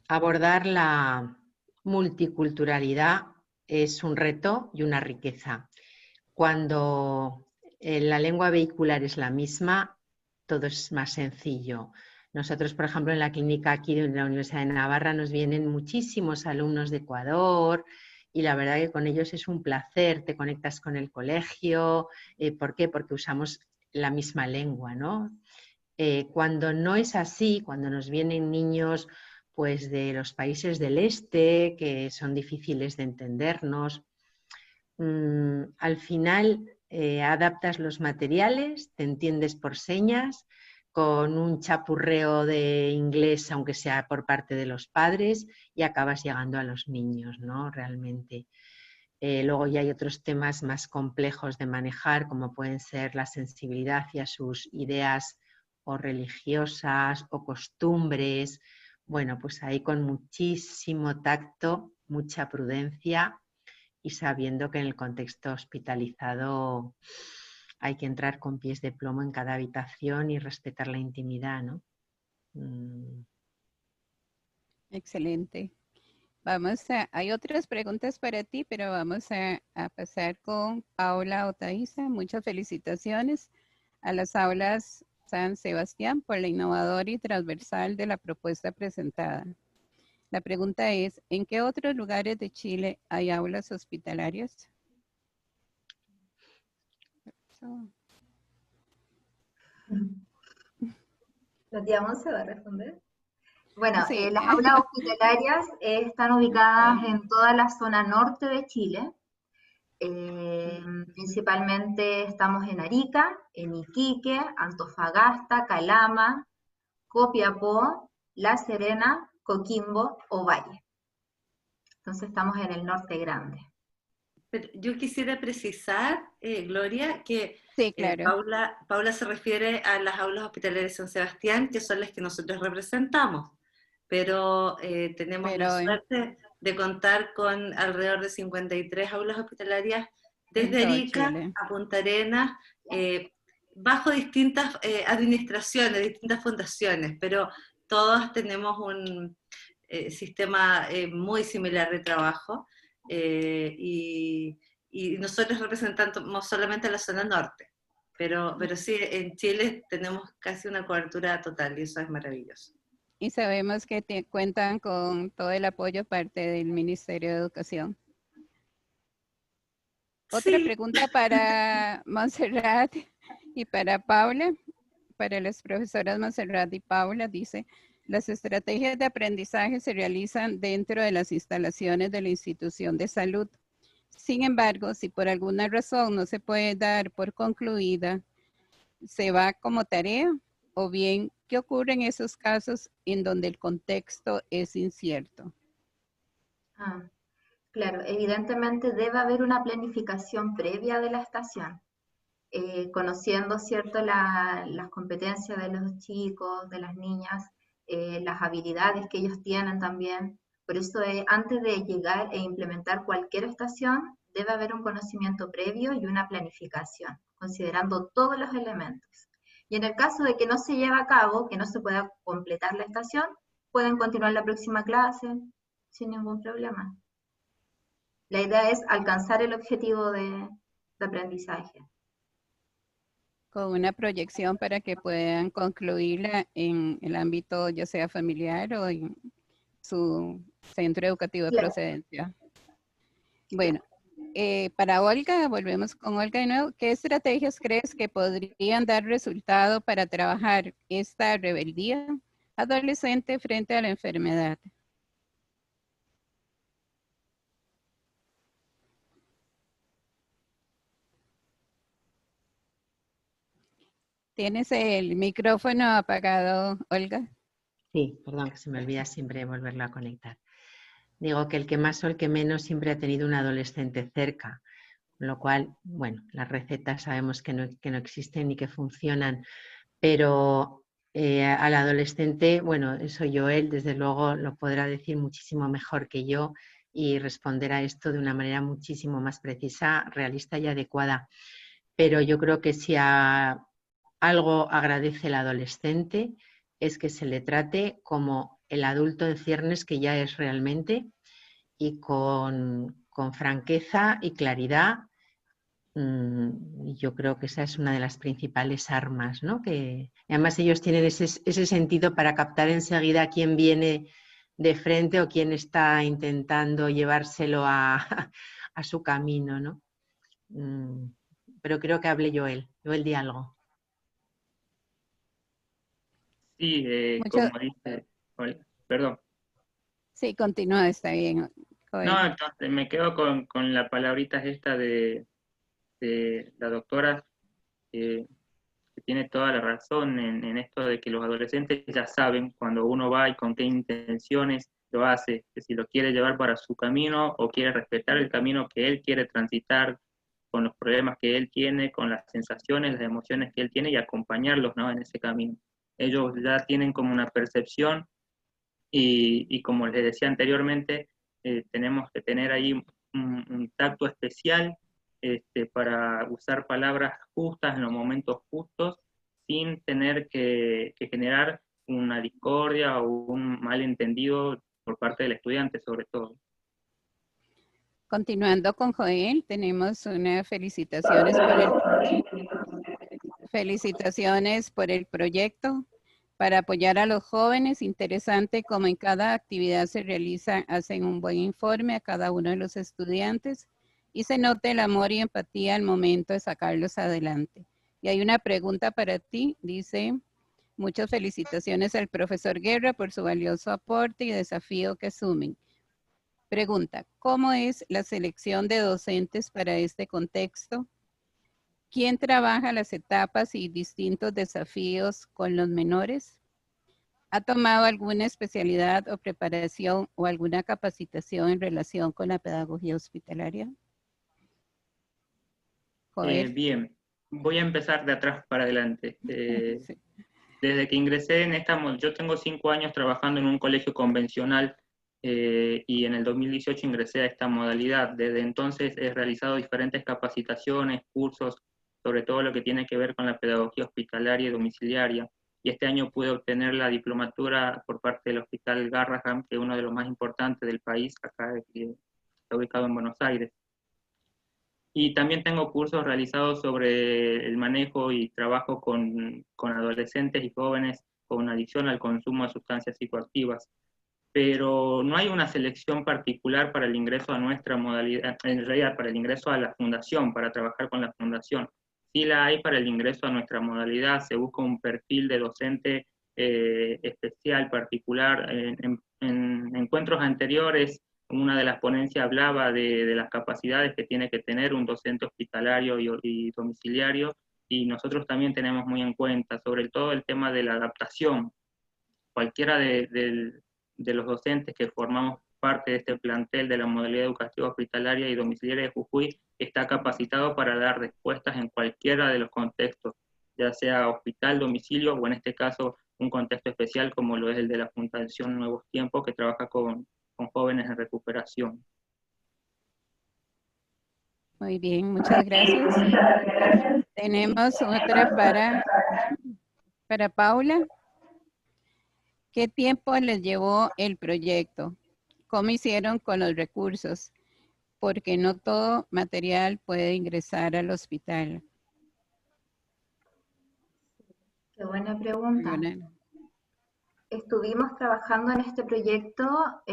Abordar la multiculturalidad es un reto y una riqueza. Cuando la lengua vehicular es la misma, todo es más sencillo. Nosotros, por ejemplo, en la clínica aquí de la Universidad de Navarra nos vienen muchísimos alumnos de Ecuador y la verdad que con ellos es un placer, te conectas con el colegio. ¿Por qué? Porque usamos la misma lengua, ¿no? Cuando no es así, cuando nos vienen niños pues de los países del este, que son difíciles de entendernos, al final adaptas los materiales, te entiendes por señas, con un chapurreo de inglés, aunque sea por parte de los padres, y acabas llegando a los niños, ¿no? Realmente. Luego ya hay otros temas más complejos de manejar, como pueden ser la sensibilidad hacia sus ideas o religiosas o costumbres. Bueno, pues ahí con muchísimo tacto, mucha prudencia y sabiendo que en el contexto hospitalizado hay que entrar con pies de plomo en cada habitación y respetar la intimidad, ¿no? Excelente. Hay otras preguntas para ti, pero vamos a pasar con Paula Otaiza. Muchas felicitaciones a las aulas San Sebastián por la innovadora y transversal de la propuesta presentada. La pregunta es, ¿en qué otros lugares de Chile hay aulas hospitalarias? ¿La tía Monse va a responder? Bueno, Sí. las aulas hospitalarias están ubicadas en toda la zona norte de Chile. Principalmente estamos en Arica, en Iquique, Antofagasta, Calama, Copiapó, La Serena, Coquimbo, Ovalle. Entonces estamos en el norte grande. Pero yo quisiera precisar, Gloria, que Sí, claro. Paula se refiere a las aulas hospitalarias de San Sebastián, que son las que nosotros representamos, pero tenemos la suerte de contar con alrededor de 53 aulas hospitalarias desde Arica Chile a Punta Arenas, bajo distintas administraciones, distintas fundaciones, pero todos tenemos un sistema muy similar de trabajo. Y nosotros representamos solamente la zona norte, pero sí, en Chile tenemos casi una cobertura total y eso es maravilloso. Y sabemos que cuentan con todo el apoyo parte del Ministerio de Educación. Otra pregunta para Montserrat y para Paula, para las profesoras Montserrat y Paula, dice, las estrategias de aprendizaje se realizan dentro de las instalaciones de la institución de salud. Sin embargo, si por alguna razón no se puede dar por concluida, ¿se va como tarea? O bien, ¿qué ocurre en esos casos en donde el contexto es incierto? Claro, evidentemente debe haber una planificación previa de la estación, conociendo, ¿cierto?, las competencias de los chicos, de las niñas, las habilidades que ellos tienen también. Por eso, antes de llegar e implementar cualquier estación, debe haber un conocimiento previo y una planificación, considerando todos los elementos. Y en el caso de que no se lleve a cabo, que no se pueda completar la estación, pueden continuar la próxima clase, sin ningún problema. La idea es alcanzar el objetivo de aprendizaje. Con una proyección para que puedan concluirla en el ámbito ya sea familiar o en su centro educativo de Claro. procedencia. Bueno, para Olga, volvemos con Olga de nuevo. ¿Qué estrategias crees que podrían dar resultado para trabajar esta rebeldía adolescente frente a la enfermedad? ¿Tienes el micrófono apagado, Olga? Sí, perdón, que se me olvida siempre volverlo a conectar. Digo que el que más o el que menos siempre ha tenido un adolescente cerca, con lo cual, bueno, las recetas sabemos que no existen ni que funcionan, pero al adolescente, bueno, eso Joel desde luego lo podrá decir muchísimo mejor que yo y responder a esto de una manera muchísimo más precisa, realista y adecuada. Pero yo creo que si a algo agradece el adolescente es que se le trate como el adulto en ciernes que ya es realmente y con franqueza y claridad. Yo creo que esa es una de las principales armas, ¿no? Que además ellos tienen ese sentido para captar enseguida quién viene de frente o quién está intentando llevárselo a su camino, ¿no? Pero creo que hable Joel. Joel, di algo. Sí, como dice, perdón. Sí, continúa, está bien. Joel. No, entonces me quedo con la palabrita esta de la doctora, que tiene toda la razón en esto de que los adolescentes ya saben cuando uno va y con qué intenciones lo hace, que si lo quiere llevar para su camino o quiere respetar el camino que él quiere transitar, con los problemas que él tiene, con las sensaciones, las emociones que él tiene y acompañarlos, ¿no?, en ese camino. Ellos ya tienen como una percepción y como les decía anteriormente, tenemos que tener ahí un tacto especial para usar palabras justas en los momentos justos, sin tener que generar una discordia o un malentendido por parte del estudiante, sobre todo. Continuando con Joel, tenemos unas felicitaciones por el proyecto para apoyar a los jóvenes. Interesante como en cada actividad se realiza, hacen un buen informe a cada uno de los estudiantes y se nota el amor y empatía al momento de sacarlos adelante. Y hay una pregunta para ti, dice: muchas felicitaciones al profesor Guerra por su valioso aporte y desafío que asumen. Pregunta: ¿cómo es la selección de docentes para este contexto? ¿Quién trabaja las etapas y distintos desafíos con los menores? ¿Ha tomado alguna especialidad o preparación o alguna capacitación en relación con la pedagogía hospitalaria? Bien, voy a empezar de atrás para adelante. Sí. Desde que ingresé yo tengo 5 años trabajando en un colegio convencional y en el 2018 ingresé a esta modalidad. Desde entonces he realizado diferentes capacitaciones, cursos, sobre todo lo que tiene que ver con la pedagogía hospitalaria y domiciliaria. Y este año pude obtener la diplomatura por parte del Hospital Garrahan, que es uno de los más importantes del país, acá que está ubicado en Buenos Aires. Y también tengo cursos realizados sobre el manejo y trabajo con adolescentes y jóvenes con adicción al consumo de sustancias psicoactivas. Pero no hay una selección particular para el ingreso a nuestra modalidad, en realidad para el ingreso a la fundación, para trabajar con la fundación. Sí la hay para el ingreso a nuestra modalidad, se busca un perfil de docente especial, particular. En encuentros anteriores, una de las ponencias hablaba de las capacidades que tiene que tener un docente hospitalario y domiciliario, y nosotros también tenemos muy en cuenta, sobre todo el tema de la adaptación. Cualquiera de los docentes que formamos parte de este plantel de la modalidad educativa hospitalaria y domiciliaria de Jujuy está capacitado para dar respuestas en cualquiera de los contextos, ya sea hospital, domicilio o en este caso un contexto especial como lo es el de la Fundación Nuevos Tiempos, que trabaja con jóvenes en recuperación. Muy bien, muchas gracias. Tenemos otra para Paula. ¿Qué tiempo les llevó el proyecto? cómo hicieron con los recursos, porque no todo material puede ingresar al hospital. Qué buena pregunta. ¿Verdad? Estuvimos trabajando en este proyecto,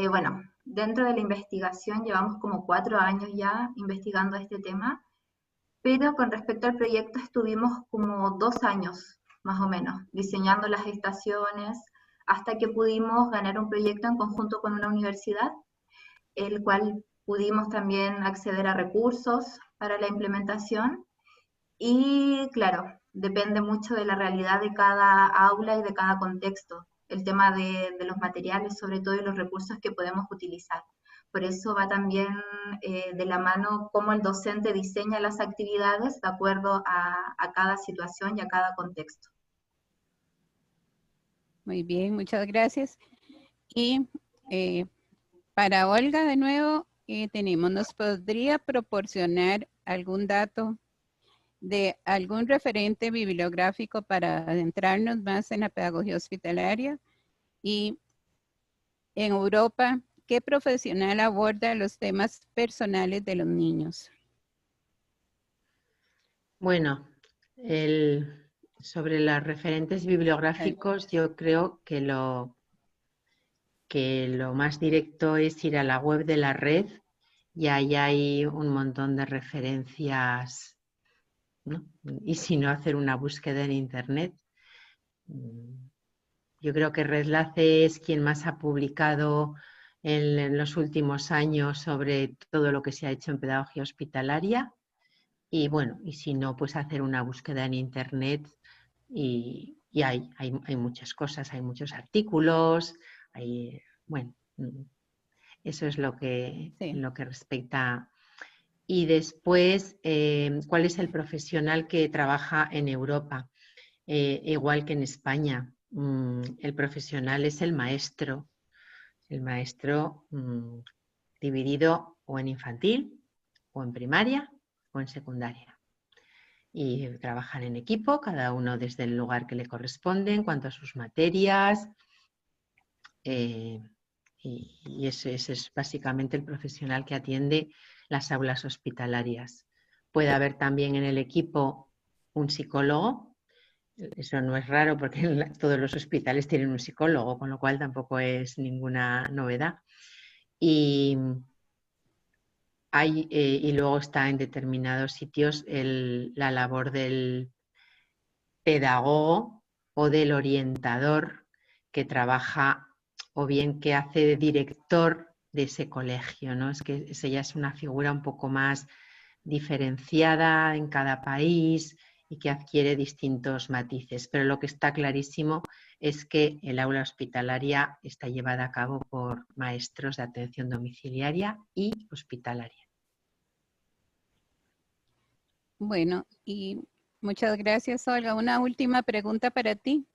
bueno, dentro de la investigación llevamos como 4 años ya investigando este tema, pero con respecto al proyecto estuvimos como 2 años más o menos diseñando las estaciones hasta que pudimos ganar un proyecto en conjunto con una universidad, el cual pudimos también acceder a recursos para la implementación y claro, depende mucho de la realidad de cada aula y de cada contexto, el tema de los materiales sobre todo y los recursos que podemos utilizar. Por eso va también de la mano cómo el docente diseña las actividades de acuerdo a cada situación y a cada contexto. Muy bien, muchas gracias. Y para Olga, de nuevo, ¿nos podría proporcionar algún dato de algún referente bibliográfico para adentrarnos más en la pedagogía hospitalaria? Y en Europa, ¿qué profesional aborda los temas personales de los niños? Bueno, sobre los referentes bibliográficos, yo creo que lo más directo es ir a la web de la red y ahí hay un montón de referencias, ¿no? Y si no, hacer una búsqueda en internet. Yo creo que Redlace es quien más ha publicado en los últimos años sobre todo lo que se ha hecho en pedagogía hospitalaria. Y bueno, y si no, pues hacer una búsqueda en internet y hay muchas cosas, hay muchos artículos, bueno, eso es lo que respecta. Y después, ¿cuál es el profesional que trabaja en Europa? Igual que en España, el profesional es el maestro dividido o en infantil, o en primaria, o en secundaria. Y trabajan en equipo, cada uno desde el lugar que le corresponde en cuanto a sus materias. Y ese es básicamente el profesional que atiende las aulas hospitalarias. Puede haber también en el equipo un psicólogo. Eso no es raro porque todos los hospitales tienen un psicólogo, con lo cual tampoco es ninguna novedad. Y luego está en determinados sitios la labor del pedagogo o del orientador que trabaja o bien que hace de director de ese colegio, ¿no? Es que esa ya es una figura un poco más diferenciada en cada país y que adquiere distintos matices. Pero lo que está clarísimo es que el aula hospitalaria está llevada a cabo por maestros de atención domiciliaria y hospitalaria. Bueno, y muchas gracias, Olga. Una última pregunta para ti.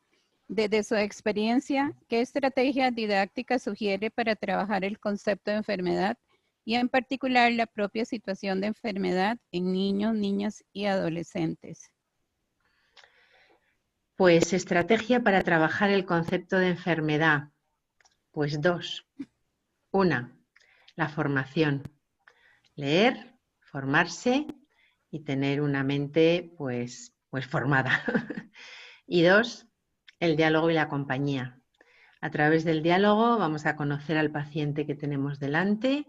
Desde su experiencia, ¿qué estrategia didáctica sugiere para trabajar el concepto de enfermedad y en particular la propia situación de enfermedad en niños, niñas y adolescentes? Pues estrategia para trabajar el concepto de enfermedad. Pues 2. Una, la formación. Leer, formarse y tener una mente pues formada. Y 2, el diálogo y la compañía. A través del diálogo vamos a conocer al paciente que tenemos delante,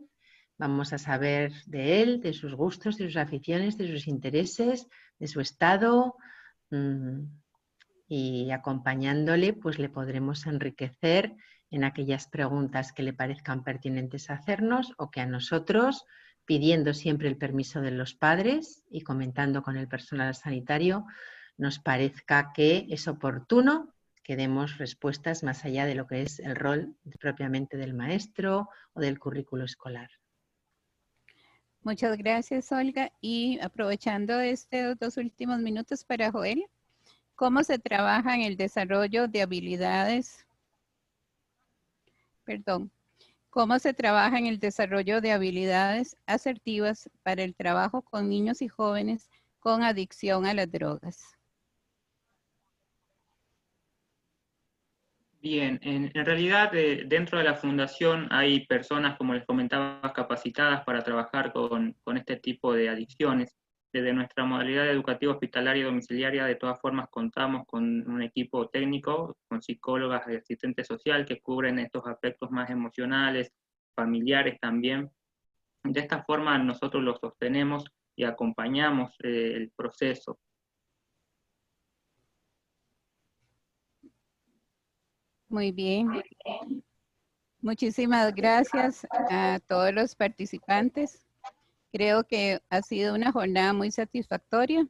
vamos a saber de él, de sus gustos, de sus aficiones, de sus intereses, de su estado, y acompañándole pues le podremos enriquecer en aquellas preguntas que le parezcan pertinentes hacernos o que a nosotros, pidiendo siempre el permiso de los padres y comentando con el personal sanitario, nos parezca que es oportuno que demos respuestas más allá de lo que es el rol propiamente del maestro o del currículo escolar. Muchas gracias, Olga. Y aprovechando estos 2 últimos minutos para Joel, ¿cómo se trabaja en el desarrollo de habilidades? ¿Cómo se trabaja en el desarrollo de habilidades asertivas para el trabajo con niños y jóvenes con adicción a las drogas? Bien, en realidad dentro de la fundación hay personas, como les comentaba, capacitadas para trabajar con este tipo de adicciones. Desde nuestra modalidad educativa hospitalaria y domiciliaria, de todas formas, contamos con un equipo técnico, con psicólogas y asistentes social que cubren estos aspectos más emocionales, familiares también. De esta forma nosotros los sostenemos y acompañamos el proceso. Muy bien. Muchísimas gracias a todos los participantes. Creo que ha sido una jornada muy satisfactoria,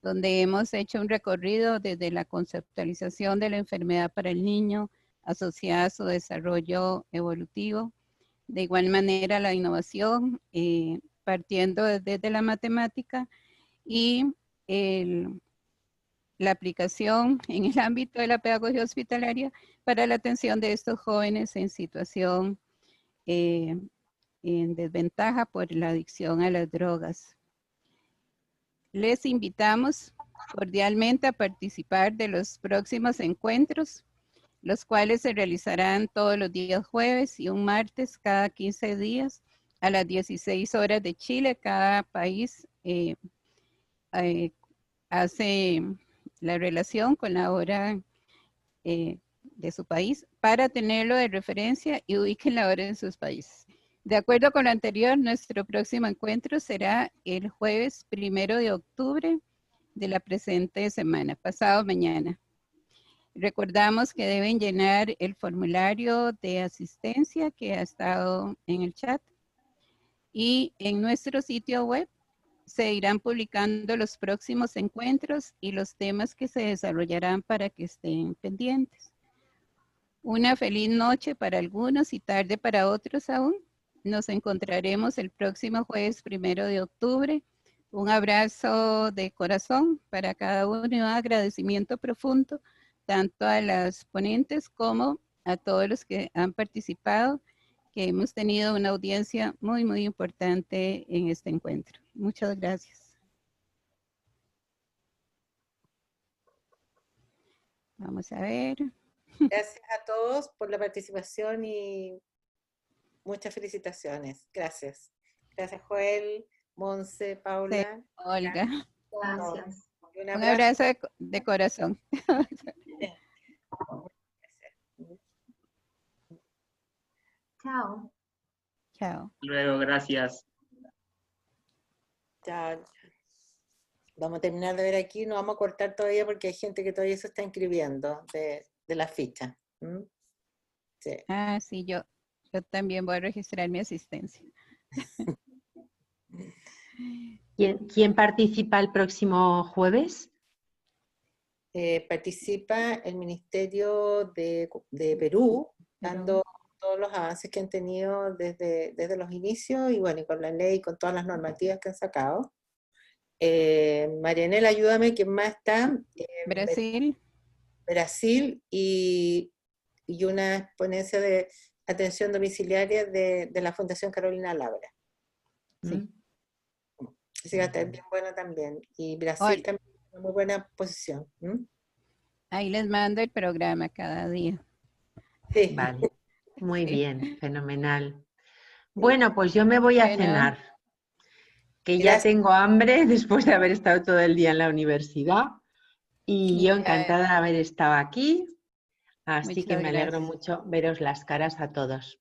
donde hemos hecho un recorrido desde la conceptualización de la enfermedad para el niño asociada a su desarrollo evolutivo. De igual manera, la innovación, partiendo desde la matemática y la aplicación en el ámbito de la pedagogía hospitalaria para la atención de estos jóvenes en situación en desventaja por la adicción a las drogas. Les invitamos cordialmente a participar de los próximos encuentros, los cuales se realizarán todos los días jueves y un martes cada 15 días a las 16 horas de Chile. Cada país hace la relación con la hora de su país para tenerlo de referencia y ubiquen la hora en sus países. De acuerdo con lo anterior, nuestro próximo encuentro será el jueves 1 de octubre de la presente semana, pasado mañana. Recordamos que deben llenar el formulario de asistencia que ha estado en el chat y en nuestro sitio web se irán publicando los próximos encuentros y los temas que se desarrollarán para que estén pendientes. Una feliz noche para algunos y tarde para otros aún. Nos encontraremos el próximo jueves 1 de octubre. Un abrazo de corazón para cada uno y un agradecimiento profundo tanto a las ponentes como a todos los que han participado, que hemos tenido una audiencia muy, muy importante en este encuentro. Muchas gracias. Vamos a ver. Gracias a todos por la participación y muchas felicitaciones. Gracias. Gracias, Joel, Monse, Paula. Sí, Olga. Gracias. Un Un abrazo de corazón. Chao. Chao. Luego, gracias. Chao. Vamos a terminar de ver aquí, no vamos a cortar todavía porque hay gente que todavía se está inscribiendo de la ficha. ¿Mm? Sí. Ah, sí, yo también voy a registrar mi asistencia. ¿Quién participa el próximo jueves? Participa el Ministerio de Perú, dando todos los avances que han tenido desde los inicios y bueno, y con la ley, con todas las normativas que han sacado. Marianela, ayúdame, ¿quién más está? Brasil. Brasil y una ponencia de atención domiciliaria de la Fundación Carolina Labra. Sí. Así que va a estar bien buena también. Y Brasil también tiene una muy buena posición. Ahí les mando el programa cada día. Sí. Vale, muy bien, fenomenal. Bueno, pues yo me voy a cenar, que ya tengo hambre después de haber estado todo el día en la universidad y yo encantada de haber estado aquí, así que me alegro mucho veros las caras a todos,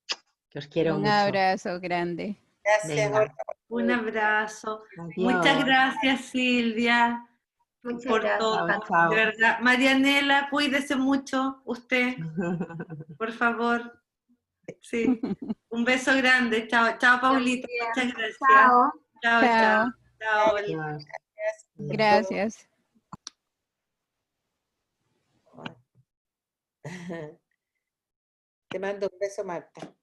que os quiero mucho. Un abrazo grande. Gracias, Venga. Un abrazo. Adiós. Muchas gracias, Silvia. Muchas por gracias. todo. Chao. De verdad. Marianela, cuídese mucho usted, por favor. Sí. Un beso grande. Chao, chao, Paulita. Muchas gracias. Chao. Chao, chao. Chao. Gracias. Te mando un beso, Marta.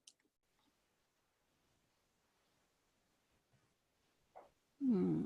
Mm.